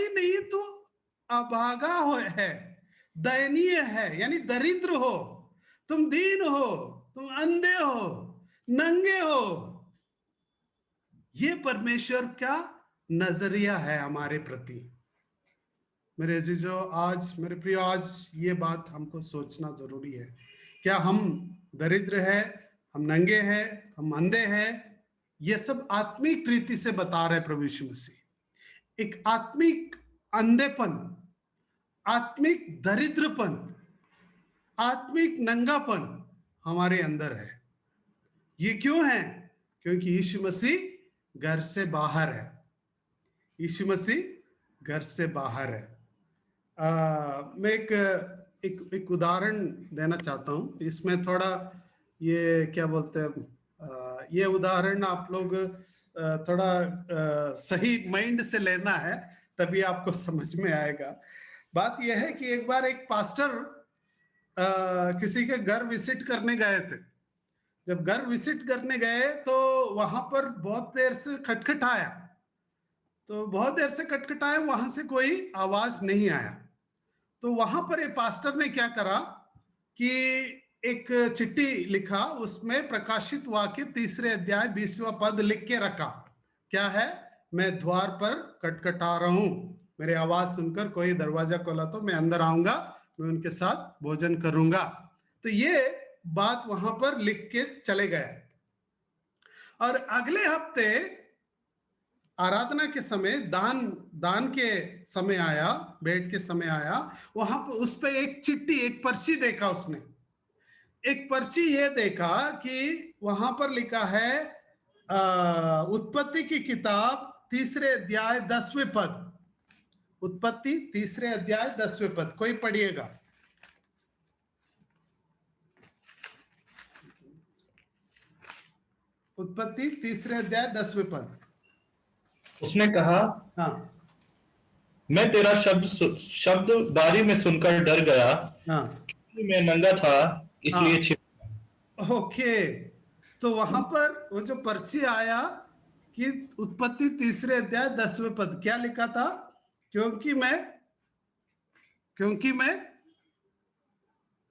नहीं तू अभागा है, दयनीय है, यानी दरिद्र हो, तुम दीन हो, तुम अंधे हो, नंगे हो। ये परमेश्वर का नजरिया है हमारे प्रति। मेरे अजीजों, आज मेरे प्रियो, आज ये बात हमको सोचना जरूरी है। क्या हम दरिद्र है, हम नंगे हैं, हम अंधे हैं? ये सब आत्मिक रीति से बता रहे प्रभु यीशु मसीह। एक आत्मिक अंधेपन, आत्मिक दरिद्रपन, आत्मिक नंगापन हमारे अंदर है। ये क्यों है? क्योंकि यीशु मसीह घर से बाहर है। यीशु मसीह घर से बाहर है। मैं एक उदाहरण देना चाहता हूं। इसमें थोड़ा ये क्या बोलते हैं, ये उदाहरण आप लोग थोड़ा सही माइंड से लेना है, तभी आपको समझ में आएगा। बात यह है कि एक बार एक पास्टर किसी के घर विजिट करने गए थे। जब घर विजिट करने गए तो वहां पर बहुत देर से खटखटाया, वहां से कोई आवाज नहीं आया। तो वहां पर एक पास्टर ने क्या करा कि एक चिट्ठी लिखा, उसमें प्रकाशित वाक्य 3 अध्याय 20वां पद लिख के रखा। क्या है? मैं द्वार पर खटखटा रहा हूं, मेरी आवाज सुनकर कोई दरवाजा खोला तो मैं अंदर आऊंगा, मैं उनके साथ भोजन करूंगा। तो ये बात वहां पर लिख के चले गए। और अगले हफ्ते आराधना के समय, दान के समय आया, भेंट के समय आया, वहां पर उस पे एक चिट्ठी, एक पर्ची देखा उसने। एक पर्ची ये देखा कि वहां पर लिखा है उत्पत्ति की किताब 3 अध्याय 10वें पद। उत्पत्ति 3 अध्याय 10वें पद, कोई पढ़िएगा। उत्पत्ति 3 अध्याय 10वें पद। उसने कहा, हाँ मैं तेरा शब्द बारी में सुनकर डर गया, हाँ क्योंकि मैं नंगा था, इसलिए हाँ। छिप। ओके, तो वहां पर वो जो पर्ची आया कि उत्पत्ति 3 अध्याय 10वें पद क्या लिखा था? क्योंकि मैं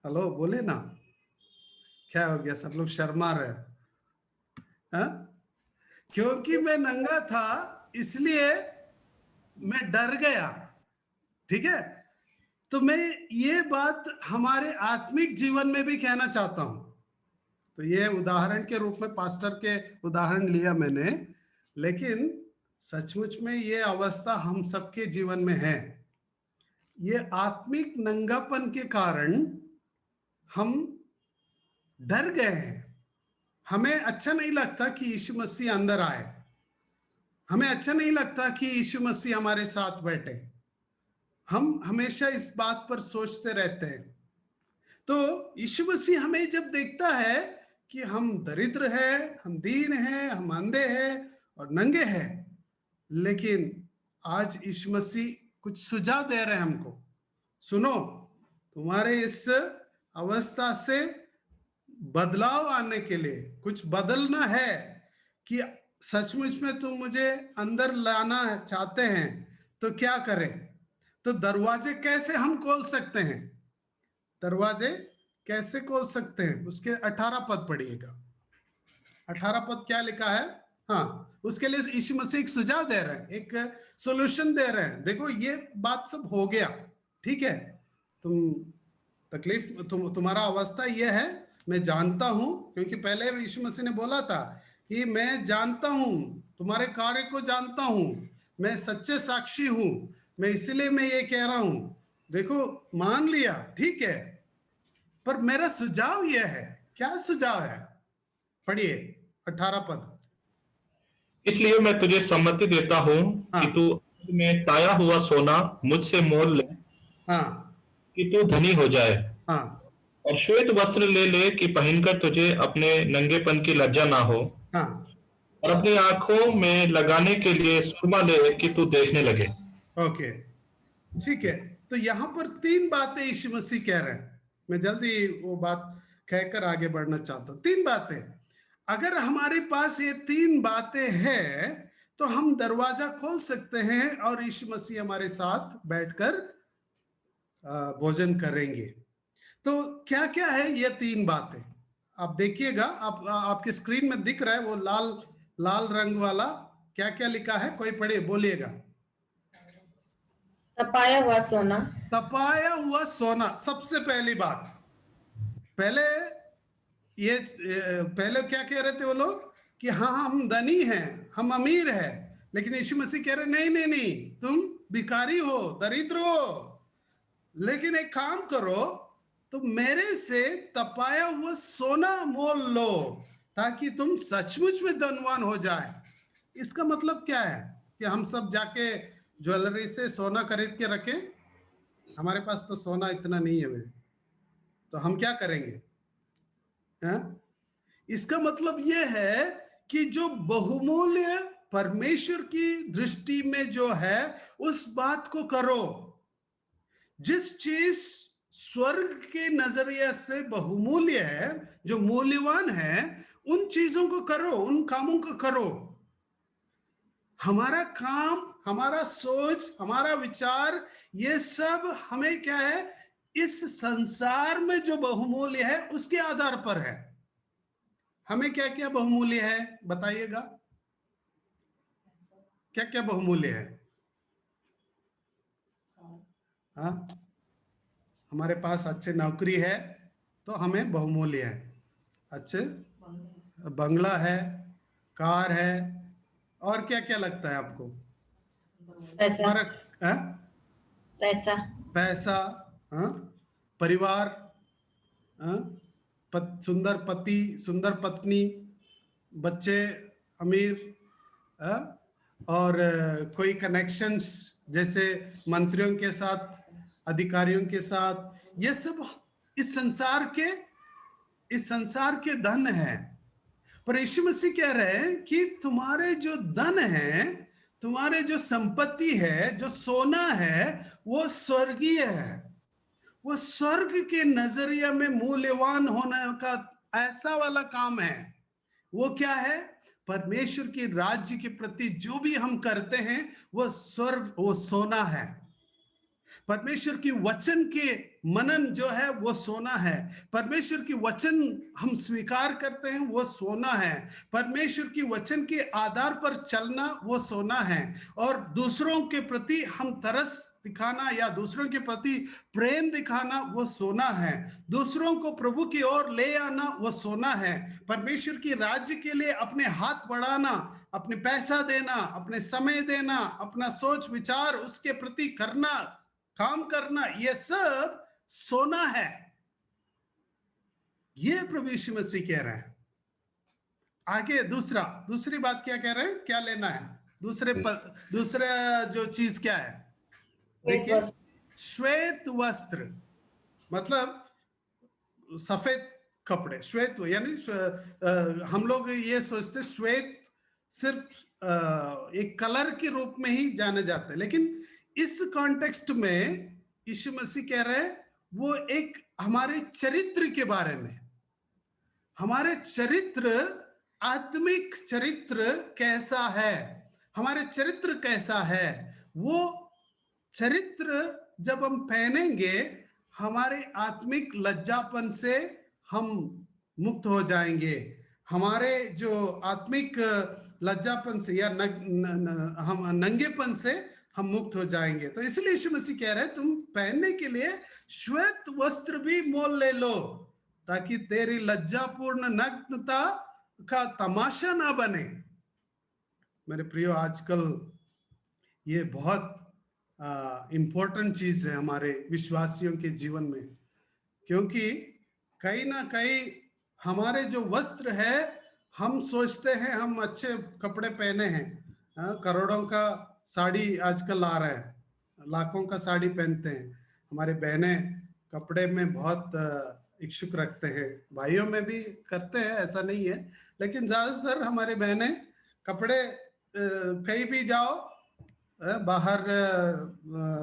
हेलो बोले ना, क्या हो गया? सब लोग शर्मा रहे हैं। क्योंकि मैं नंगा था इसलिए मैं डर गया। ठीक है, तो मैं ये बात हमारे आत्मिक जीवन में भी कहना चाहता हूं। तो ये उदाहरण के रूप में पास्टर के उदाहरण लिया मैंने, लेकिन सचमुच में ये अवस्था हम सबके जीवन में है। ये आत्मिक नंगापन के कारण हम डर गए हैं। हमें अच्छा नहीं लगता कि यीशु मसीह अंदर आए, हमें अच्छा नहीं लगता कि यीशु मसीह हमारे साथ बैठे। हम हमेशा इस बात पर सोचते रहते हैं। तो यीशु मसीह हमें जब देखता है कि हम दरिद्र हैं, हम दीन हैं, हम अंधे हैं और नंगे हैं, लेकिन आज यीशु मसीह कुछ सुझाव दे रहे हैं हमको। सुनो, तुम्हारे इस अवस्था से बदलाव आने के लिए कुछ बदलना है कि सचमुच में तुम मुझे अंदर लाना चाहते हैं तो क्या करें? तो दरवाजे कैसे हम खोल सकते हैं? दरवाजे कैसे खोल सकते हैं? उसके 18 पद पढ़िएगा। 18 पद क्या लिखा है? हाँ, उसके लिए यीशु मसीह एक सुझाव दे रहे हैं, एक सॉल्यूशन दे रहे हैं। देखो ये बात सब हो गया, ठीक है, तुम्हारा अवस्था ये है, मैं जानता हूं, क्योंकि पहले यीशु मसीह ने बोला था कि मैं जानता हूं, तुम्हारे कार्य को जानता हूं, मैं सच्चे साक्षी हूं, मैं इसलिए मैं ये कह रहा हूं। देखो, मान लिया, ठीक है, पर मेरा सुझाव यह है। क्या सुझाव है? पढ़िए 18 पद। इसलिए मैं तुझे सम्मति देता हूं हाँ। कि तू में ताया हुआ सोना मुझसे मोल ले, हाँ कि तू धनी हो जाए, हाँ और श्वेत वस्त्र ले ले कि पहनकर तुझे अपने नंगेपन की लज्जा ना हो, हाँ। और अपनी आंखों में लगाने के लिए सुरमा ले कि तू देखने लगे। ओके, ठीक है। तो यहां पर 3 बातें यीशु मसीह कह रहे हैं। मैं जल्दी वो बात कहकर आगे बढ़ना चाहता हूं। 3 बातें, अगर हमारे पास ये 3 बातें हैं तो हम दरवाजा खोल सकते हैं और यीशु मसीह हमारे साथ बैठकर भोजन करेंगे। तो क्या क्या है ये 3 बातें? आप देखिएगा, आपके स्क्रीन में दिख रहा है वो लाल लाल रंग वाला, क्या क्या लिखा है? कोई पढ़े, बोलिएगा। तपाया हुआ सोना। तपाया हुआ सोना, सबसे पहली बात। पहले पहले क्या कह रहे थे वो लोग कि हाँ हम धनी हैं, हम अमीर हैं, लेकिन यीशु मसीह कह रहे नहीं नहीं नहीं, तुम भिखारी हो, दरिद्र हो, लेकिन एक काम करो, तो मेरे से तपाया हुआ सोना मोल लो ताकि तुम सचमुच में धनवान हो जाए। इसका मतलब क्या है? कि हम सब जाके ज्वेलरी से सोना खरीद के रखें? हमारे पास तो सोना इतना नहीं है, तो हम क्या करेंगे? इसका मतलब यह है कि जो बहुमूल्य परमेश्वर की दृष्टि में जो है उस बात को करो। जिस चीज स्वर्ग के नजरिए से बहुमूल्य है, जो मूल्यवान है, उन चीजों को करो, उन कामों को करो। हमारा काम, हमारा सोच, हमारा विचार, ये सब हमें क्या है? इस संसार में जो बहुमूल्य है उसके आधार पर है। हमें क्या क्या बहुमूल्य है बताइएगा? क्या क्या बहुमूल्य है? हाँ, हमारे पास अच्छे नौकरी है तो हमें बहुमूल्य है, अच्छे बंगला है, कार है, और क्या क्या लगता है आपको? पैसा। हमारा पैसा। पैसा, हाँ, परिवार, हाँ, सुंदर पति, सुंदर पत्नी, बच्चे अमीर, हाँ, और कोई कनेक्शंस जैसे मंत्रियों के साथ, अधिकारियों के साथ, ये सब इस संसार के धन है। पर यीशु मसीह कह रहे हैं कि तुम्हारे जो धन है, तुम्हारे जो संपत्ति है, जो सोना है, वो स्वर्गीय है। वो स्वर्ग के नजरिए में मूल्यवान होने का ऐसा वाला काम है। वो क्या है? परमेश्वर के राज्य के प्रति जो भी हम करते हैं वो स्वर्ग, वो सोना है। परमेश्वर की वचन के मनन जो है वो सोना है। परमेश्वर की वचन हम स्वीकार करते हैं वो सोना है। परमेश्वर की वचन के आधार पर चलना वो सोना है। और दूसरों के प्रति हम तरस दिखाना या दूसरों के प्रति प्रेम दिखाना वो सोना है। दूसरों को प्रभु की ओर ले आना वो सोना है। परमेश्वर की राज्य के लिए अपने हाथ बढ़ाना, अपने पैसा देना, अपने समय देना, अपना सोच विचार उसके प्रति करना, काम करना, ये सब सोना है। ये प्रभु यीशु मसीह कह रहे हैं। आगे दूसरी बात क्या कह रहे हैं? क्या लेना है? दूसरा जो चीज क्या है? देखिए, श्वेत वस्त्र मतलब सफेद कपड़े। श्वेत यानी हम लोग ये सोचते श्वेत सिर्फ एक कलर के रूप में ही जाने जाते हैं, लेकिन इस कॉन्टेक्स्ट में यीशु मसीह कह रहे हैं वो एक हमारे चरित्र के बारे में। हमारे चरित्र, आत्मिक चरित्र कैसा है, हमारे चरित्र कैसा है, वो चरित्र जब हम पहनेंगे हमारे आत्मिक लज्जापन से हम मुक्त हो जाएंगे। हमारे जो आत्मिक लज्जापन से या हम नंगेपन से हम मुक्त हो जाएंगे। तो इसलिए यीशु मसीह कह रहे हैं तुम पहनने के लिए श्वेत वस्त्र भी मोल ले लो, ताकि तेरी लज्जापूर्ण नग्नता का तमाशा ना बने। मेरे प्रियो, आजकल ये बहुत इंपॉर्टेंट चीज है हमारे विश्वासियों के जीवन में, क्योंकि कहीं ना कहीं हमारे जो वस्त्र है, हम सोचते हैं हम अच्छे कपड़े पहने हैं, करोड़ों का साड़ी आजकल आ रहा है, लाखों का साड़ी पहनते हैं। हमारे बहनें कपड़े में बहुत इच्छुक रखते हैं, भाइयों में भी करते हैं, ऐसा नहीं है, लेकिन ज्यादातर हमारे बहनें कपड़े कहीं भी जाओ, बाहर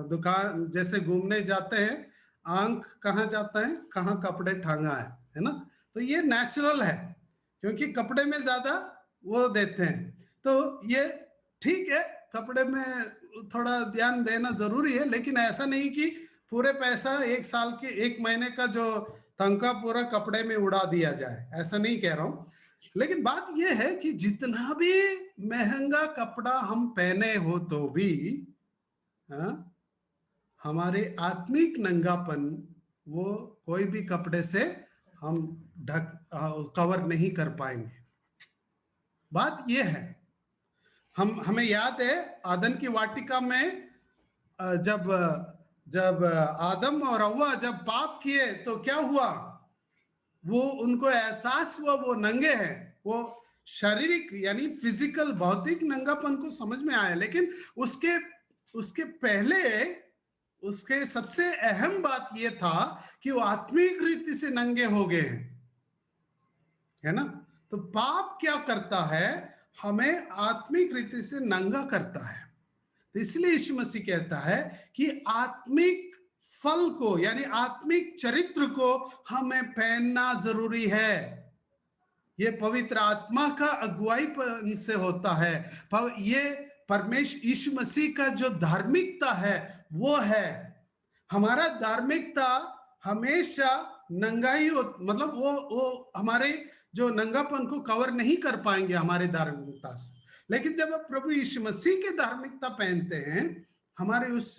दुकान जैसे घूमने जाते हैं, आंख कहाँ जाता है, कहाँ कपड़े टांगा है ना। तो ये नेचुरल है, क्योंकि कपड़े में ज्यादा वो देते हैं। तो ये ठीक है, कपड़े में थोड़ा ध्यान देना जरूरी है, लेकिन ऐसा नहीं कि पूरे पैसा एक साल के, एक महीने का जो तनख्वाह पूरा कपड़े में उड़ा दिया जाए, ऐसा नहीं कह रहा हूं। लेकिन बात यह है कि जितना भी महंगा कपड़ा हम पहने हो तो भी हमारे आत्मिक नंगापन वो कोई भी कपड़े से हम कवर नहीं कर पाएंगे। बात यह है, हमें याद है आदम की वाटिका में जब आदम और हव्वा जब पाप किए तो क्या हुआ? वो उनको एहसास हुआ वो नंगे हैं, वो शारीरिक यानी फिजिकल भौतिक नंगापन को समझ में आया, लेकिन उसके पहले उसके सबसे अहम बात ये था कि वो आत्मिक रीति से नंगे हो गए हैं, है ना। तो पाप क्या करता है? हमें आत्मिक रीति से नंगा करता है। तो इसलिए यीशु मसीह कहता है कि आत्मिक फल को यानी आत्मिक चरित्र को हमें पहनना जरूरी है। ये पवित्र आत्मा का अगुवाई से होता है। ये परमेश्वर यीशु मसीह का जो धार्मिकता है वो है। हमारा धार्मिकता हमेशा नंगाई मतलब वो हमारे जो नंगापन को कवर नहीं कर पाएंगे हमारे धार्मिकता से, लेकिन जब आप प्रभु यीशु मसीह की धार्मिकता पहनते हैं, हमारे उस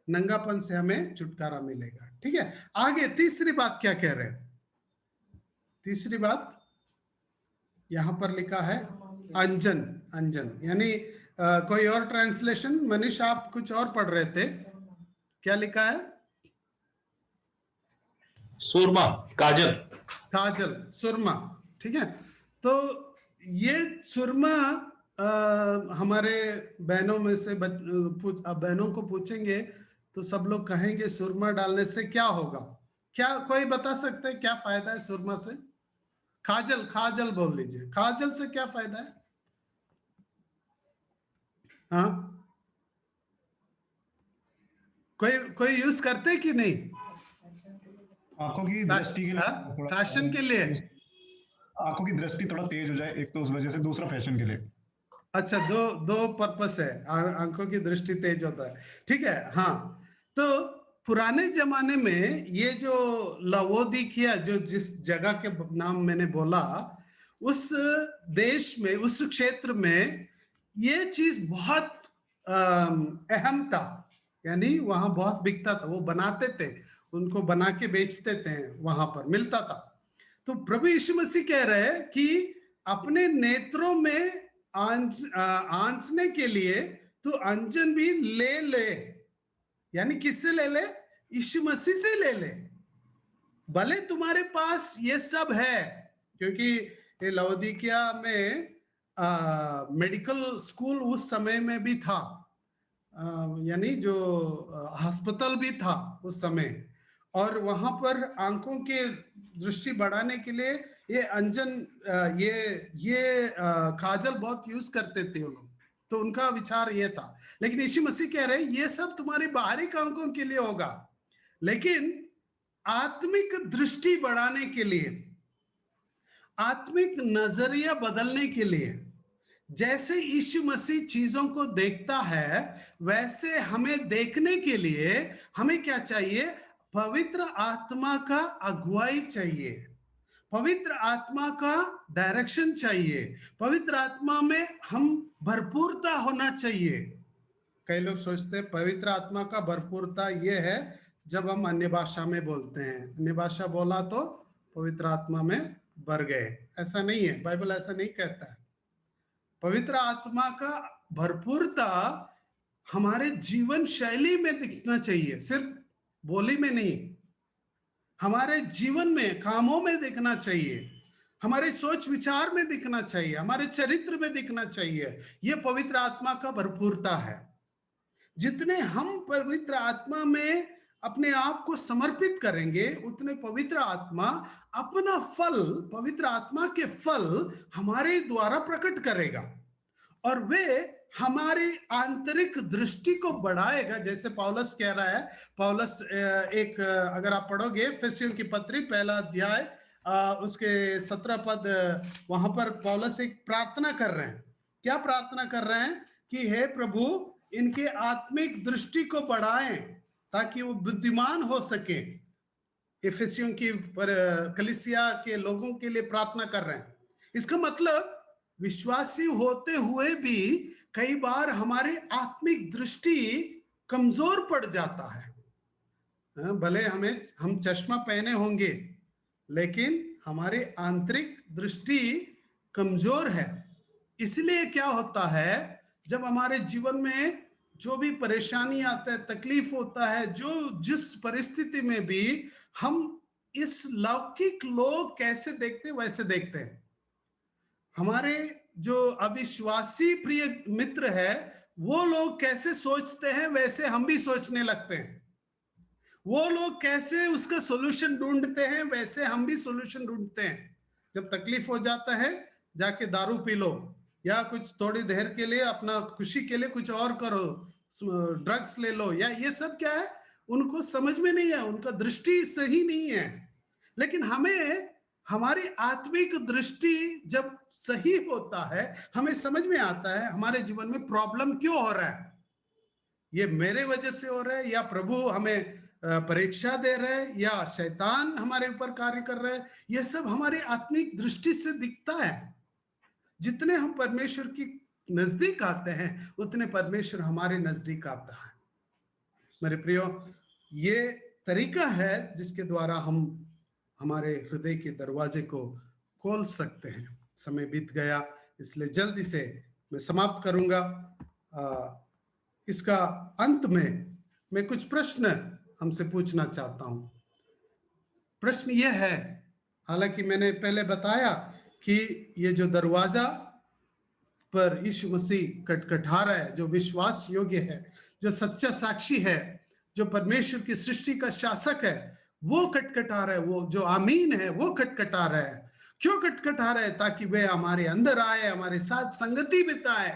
नंगापन से हमें छुटकारा मिलेगा। ठीक है, आगे तीसरी बात क्या कह रहे हैं? तीसरी बात यहां पर लिखा है अंजन। अंजन यानी कोई और ट्रांसलेशन, मनीष आप कुछ और पढ़ रहे थे, क्या लिखा है? सुरमा, काजल। काजल, सुरमा, ठीक है। तो ये सुरमा हमारे बहनों में से बहनों को पूछेंगे तो सब लोग कहेंगे सुरमा डालने से क्या होगा? क्या कोई बता सकते हैं क्या फायदा है सुरमा से? काजल बोल लीजिए, काजल से क्या फायदा है? हाँ, कोई यूज करते कि नहीं? आंखों की दृष्टि के लिए थोड़ा फैशन के लिए? आंखों की दृष्टि थोड़ा तेज हो जाए, एक तो उस वजह से, दूसरा फैशन के लिए। अच्छा, दो पर्पस है, आंखों की दृष्टि तेज होता है, ठीक है। हाँ, तो पुराने जमाने में ये जो लवोदिकिया, जो जिस जगह के नाम मैंने बोला, उस देश में, उस क्षेत्र में ये चीज बहुत अहम था, यानी वहां बहुत बिकता था, वो बनाते थे, उनको बना के बेचते थे, वहां पर मिलता था। तो प्रभु यीशु मसीह कह रहे हैं कि अपने नेत्रों में आंचने के लिए तो अंजन भी ले ले, यानी किससे ले ले? यीशु मसीह से ले ले। भले तुम्हारे पास ये सब है, क्योंकि ये लवोदिकिया में मेडिकल स्कूल उस समय में भी था, यानी जो अस्पताल भी था उस समय, और वहां पर आंखों के दृष्टि बढ़ाने के लिए ये अंजन, ये काजल बहुत यूज करते थे वो लोग, तो उनका विचार ये था। लेकिन यीशु मसीह कह रहे ये सब तुम्हारी बाहरी आंखों के लिए होगा, लेकिन आत्मिक दृष्टि बढ़ाने के लिए, आत्मिक नजरिया बदलने के लिए, जैसे यीशु मसीह चीजों को देखता है वैसे हमें देखने के लिए हमें क्या चाहिए? पवित्र आत्मा का अगुवाई चाहिए, पवित्र आत्मा का डायरेक्शन चाहिए, पवित्र आत्मा में हम भरपूरता होना चाहिए। कई लोग सोचते हैं पवित्र आत्मा का भरपूरता ये है जब हम अन्य भाषा में बोलते हैं, अन्य भाषा बोला तो पवित्र आत्मा में भर गए। ऐसा नहीं है, बाइबल ऐसा नहीं कहता है। पवित्र आत्मा का भरपूरता हमारे जीवन शैली में दिखना चाहिए, सिर्फ बोली में नहीं, हमारे जीवन में, कामों में दिखना चाहिए, हमारे सोच विचार में दिखना चाहिए, हमारे चरित्र में दिखना चाहिए। यह पवित्र आत्मा का भरपूरता है। जितने हम पवित्र आत्मा में अपने आप को समर्पित करेंगे, उतने पवित्र आत्मा अपना फल, पवित्र आत्मा के फल हमारे द्वारा प्रकट करेगा, और वे हमारी आंतरिक दृष्टि को बढ़ाएगा। जैसे पौलुस कह रहा है, पौलुस एक, अगर आप पढ़ोगे एफेसियों की पत्री 1 अध्याय उसके 17 पद, वहां पर पौलुस एक प्रार्थना कर रहे हैं। क्या प्रार्थना कर रहे हैं? कि हे प्रभु, इनके आत्मिक दृष्टि को बढ़ाएं ताकि वो बुद्धिमान हो सके। एफेसियों की कलीसिया के लोगों के लिए प्रार्थना कर रहे हैं। इसका मतलब विश्वासी होते हुए भी कई बार हमारी आत्मिक दृष्टि कमजोर पड़ जाता है। भले हम चश्मा पहने होंगे, लेकिन हमारी आंतरिक दृष्टि कमजोर है। इसलिए क्या होता है, जब हमारे जीवन में जो भी परेशानी आता है, तकलीफ होता है, जो जिस परिस्थिति में भी हम इस लौकिक लोग कैसे देखते वैसे देखते हैं। हमारे जो अविश्वासी प्रिय मित्र है, वो लोग कैसे सोचते हैं वैसे हम भी सोचने लगते हैं। वो लोग कैसे उसका सॉल्यूशन ढूंढते हैं वैसे हम भी सॉल्यूशन ढूंढते हैं। जब तकलीफ हो जाता है, जाके दारू पी लो, या कुछ थोड़ी देर के लिए अपना खुशी के लिए कुछ और करो, ड्रग्स ले लो, या ये सब क्या है, उनको समझ में नहीं है, उनका दृष्टि सही नहीं है। लेकिन हमें, हमारी आत्मिक दृष्टि जब सही होता है, हमें समझ में आता है हमारे जीवन में प्रॉब्लम क्यों हो रहा है। ये मेरे वजह से हो रहा है, या प्रभु हमें परीक्षा दे रहे हैं, या शैतान हमारे ऊपर कार्य कर रहे हैं। ये सब हमारी आत्मिक दृष्टि से दिखता है। जितने हम परमेश्वर की नजदीक आते हैं, उतने परमेश्वर हमारे नजदीक आता है। मेरे प्रियो, ये तरीका है जिसके द्वारा हम हमारे हृदय के दरवाजे को खोल सकते हैं। समय बीत गया, इसलिए जल्दी से मैं समाप्त करूंगा। इसका अंत में मैं कुछ प्रश्न हमसे पूछना चाहता हूं। प्रश्न यह है, हालांकि मैंने पहले बताया कि ये जो दरवाजा पर यीशु मसीह खटखटा रहा है, जो विश्वास योग्य है, जो सच्चा साक्षी है, जो परमेश्वर की सृष्टि का शासक है, वो खटखटा रहा है। वो जो आमीन है वो खटखटा रहा है। क्यों खटखटा रहा है? ताकि वे हमारे अंदर आए, हमारे साथ संगति बिताए,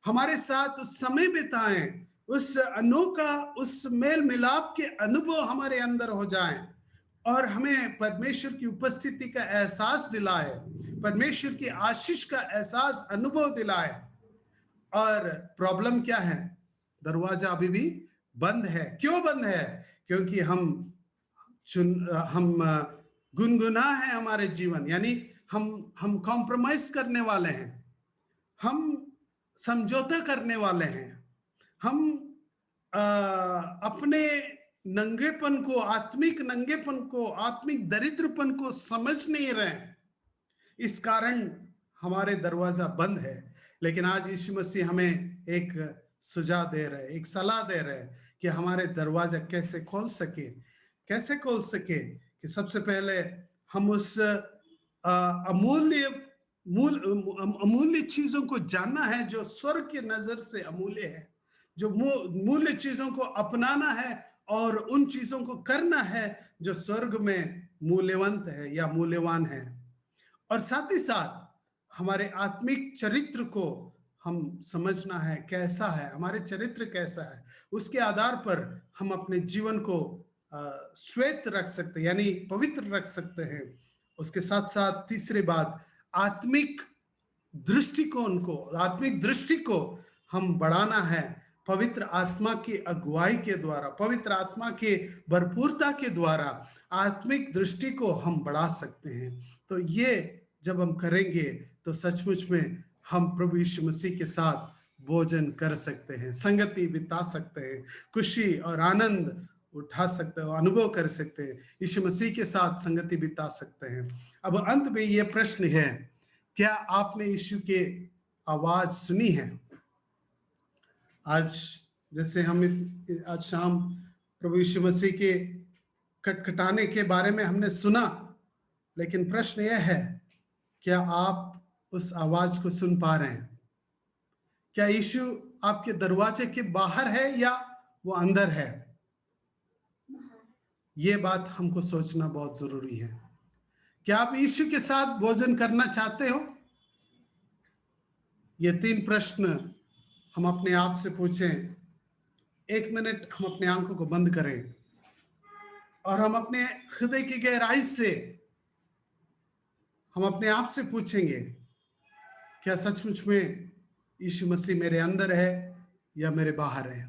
हमारे साथ उस समय बिताएं, उस अनोखा, उस मेल मिलाप के अनुभव हमारे अंदर हो जाएं और हमें परमेश्वर की उपस्थिति का एहसास दिलाए, परमेश्वर की आशीष का एहसास, अनुभव दिलाए। और प्रॉब्लम क्या है? दरवाजा अभी भी बंद है। क्यों बंद है? क्योंकि हम गुनगुना है हमारे जीवन, यानी हम कॉम्प्रोमाइज करने वाले हैं, हम समझौता करने वाले हैं, हम अपने नंगेपन को, आत्मिक नंगेपन को, आत्मिक दरिद्रपन को समझ नहीं रहे। इस कारण हमारे दरवाजा बंद है। लेकिन आज यीशु मसीह हमें एक सुझाव दे रहे, एक सलाह दे रहे कि हमारे दरवाजा कैसे खोल सके कि सबसे पहले हम उस अमूल्य चीजों को जानना है जो स्वर्ग की नजर से अमूल्य है, जो मूल्य चीजों को अपनाना है और उन चीजों को करना है जो स्वर्ग में मूल्यवंत है या मूल्यवान है। और साथ ही साथ हमारे आत्मिक चरित्र को हम समझना है, कैसा है हमारे चरित्र, कैसा है, उसके आधार पर हम अपने जीवन को श्वेत रख सकते हैं, यानी पवित्र रख सकते हैं। उसके साथ साथ तीसरी बात, आत्मिक दृष्टि को हम बढ़ाना है। पवित्र आत्मा की अगुवाई के द्वारा, पवित्र आत्मा के भरपूरता के द्वारा आत्मिक दृष्टि को हम बढ़ा सकते हैं। तो ये जब हम करेंगे तो सचमुच में हम प्रभु यीशु मसीह के साथ भोजन कर सकते हैं, संगति बिता सकते हैं, खुशी और आनंद उठा सकते हैं, अनुभव कर सकते हैं, यीशु मसीह के साथ संगति बिता सकते हैं। अब अंत में ये प्रश्न है, क्या आपने यीशु के आवाज सुनी है? आज जैसे हम आज शाम प्रभु यीशु मसीह के खटखटाने के बारे में हमने सुना, लेकिन प्रश्न यह है, क्या आप उस आवाज को सुन पा रहे हैं? क्या यीशु आपके दरवाजे के बाहर है या वो अंदर है? ये बात हमको सोचना बहुत जरूरी है। क्या आप यीशु के साथ भोजन करना चाहते हो? ये 3 प्रश्न हम अपने आप से पूछें। 1 मिनट हम अपने आंखों को बंद करें और हम अपने हृदय की गहराई से हम अपने आप से पूछेंगे, क्या सचमुच में यीशु मसीह मेरे अंदर है या मेरे बाहर है?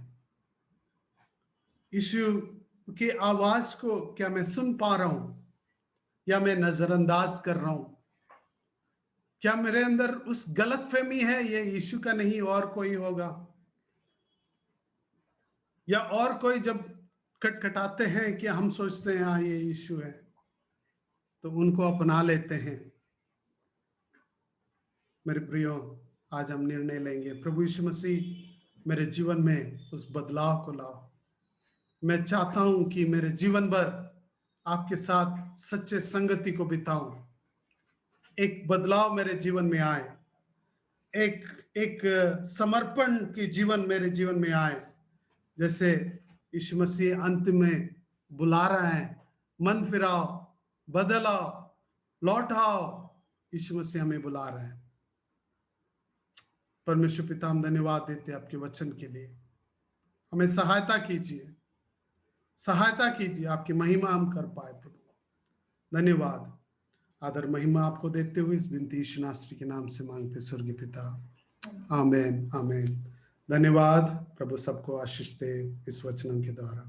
यीशु की आवाज को क्या मैं सुन पा रहा हूं या मैं नजरअंदाज कर रहा हूं? क्या मेरे अंदर उस गलतफहमी है, ये यीशु का नहीं और कोई होगा? या और कोई जब खटखटाते हैं कि हम सोचते हैं हाँ ये यीशु है, तो उनको अपना लेते हैं। मेरे प्रियो, आज हम निर्णय लेंगे, प्रभु यीशु मसीह मेरे जीवन में उस बदलाव को लाओ। मैं चाहता हूं कि मेरे जीवन भर आपके साथ सच्चे संगति को बिताऊं, एक बदलाव मेरे जीवन में आए, एक समर्पण की जीवन मेरे जीवन में आए। जैसे यीशु मसीह अंत में बुला रहा है, मन फिराओ, बदलाओ, लौटाओ, यीशु मसीह हमें बुला रहा है। परमेश्वर पिता, हम धन्यवाद देते हैं आपके वचन के लिए। हमें सहायता कीजिए, आपकी महिमा हम कर पाए। प्रभु धन्यवाद, आदर महिमा आपको देते हुए इस बिनती यीशु नासरी के नाम से मांगते स्वर्गीय पिता, आमीन आमीन। धन्यवाद। प्रभु सबको आशीष दे इस वचनों के द्वारा।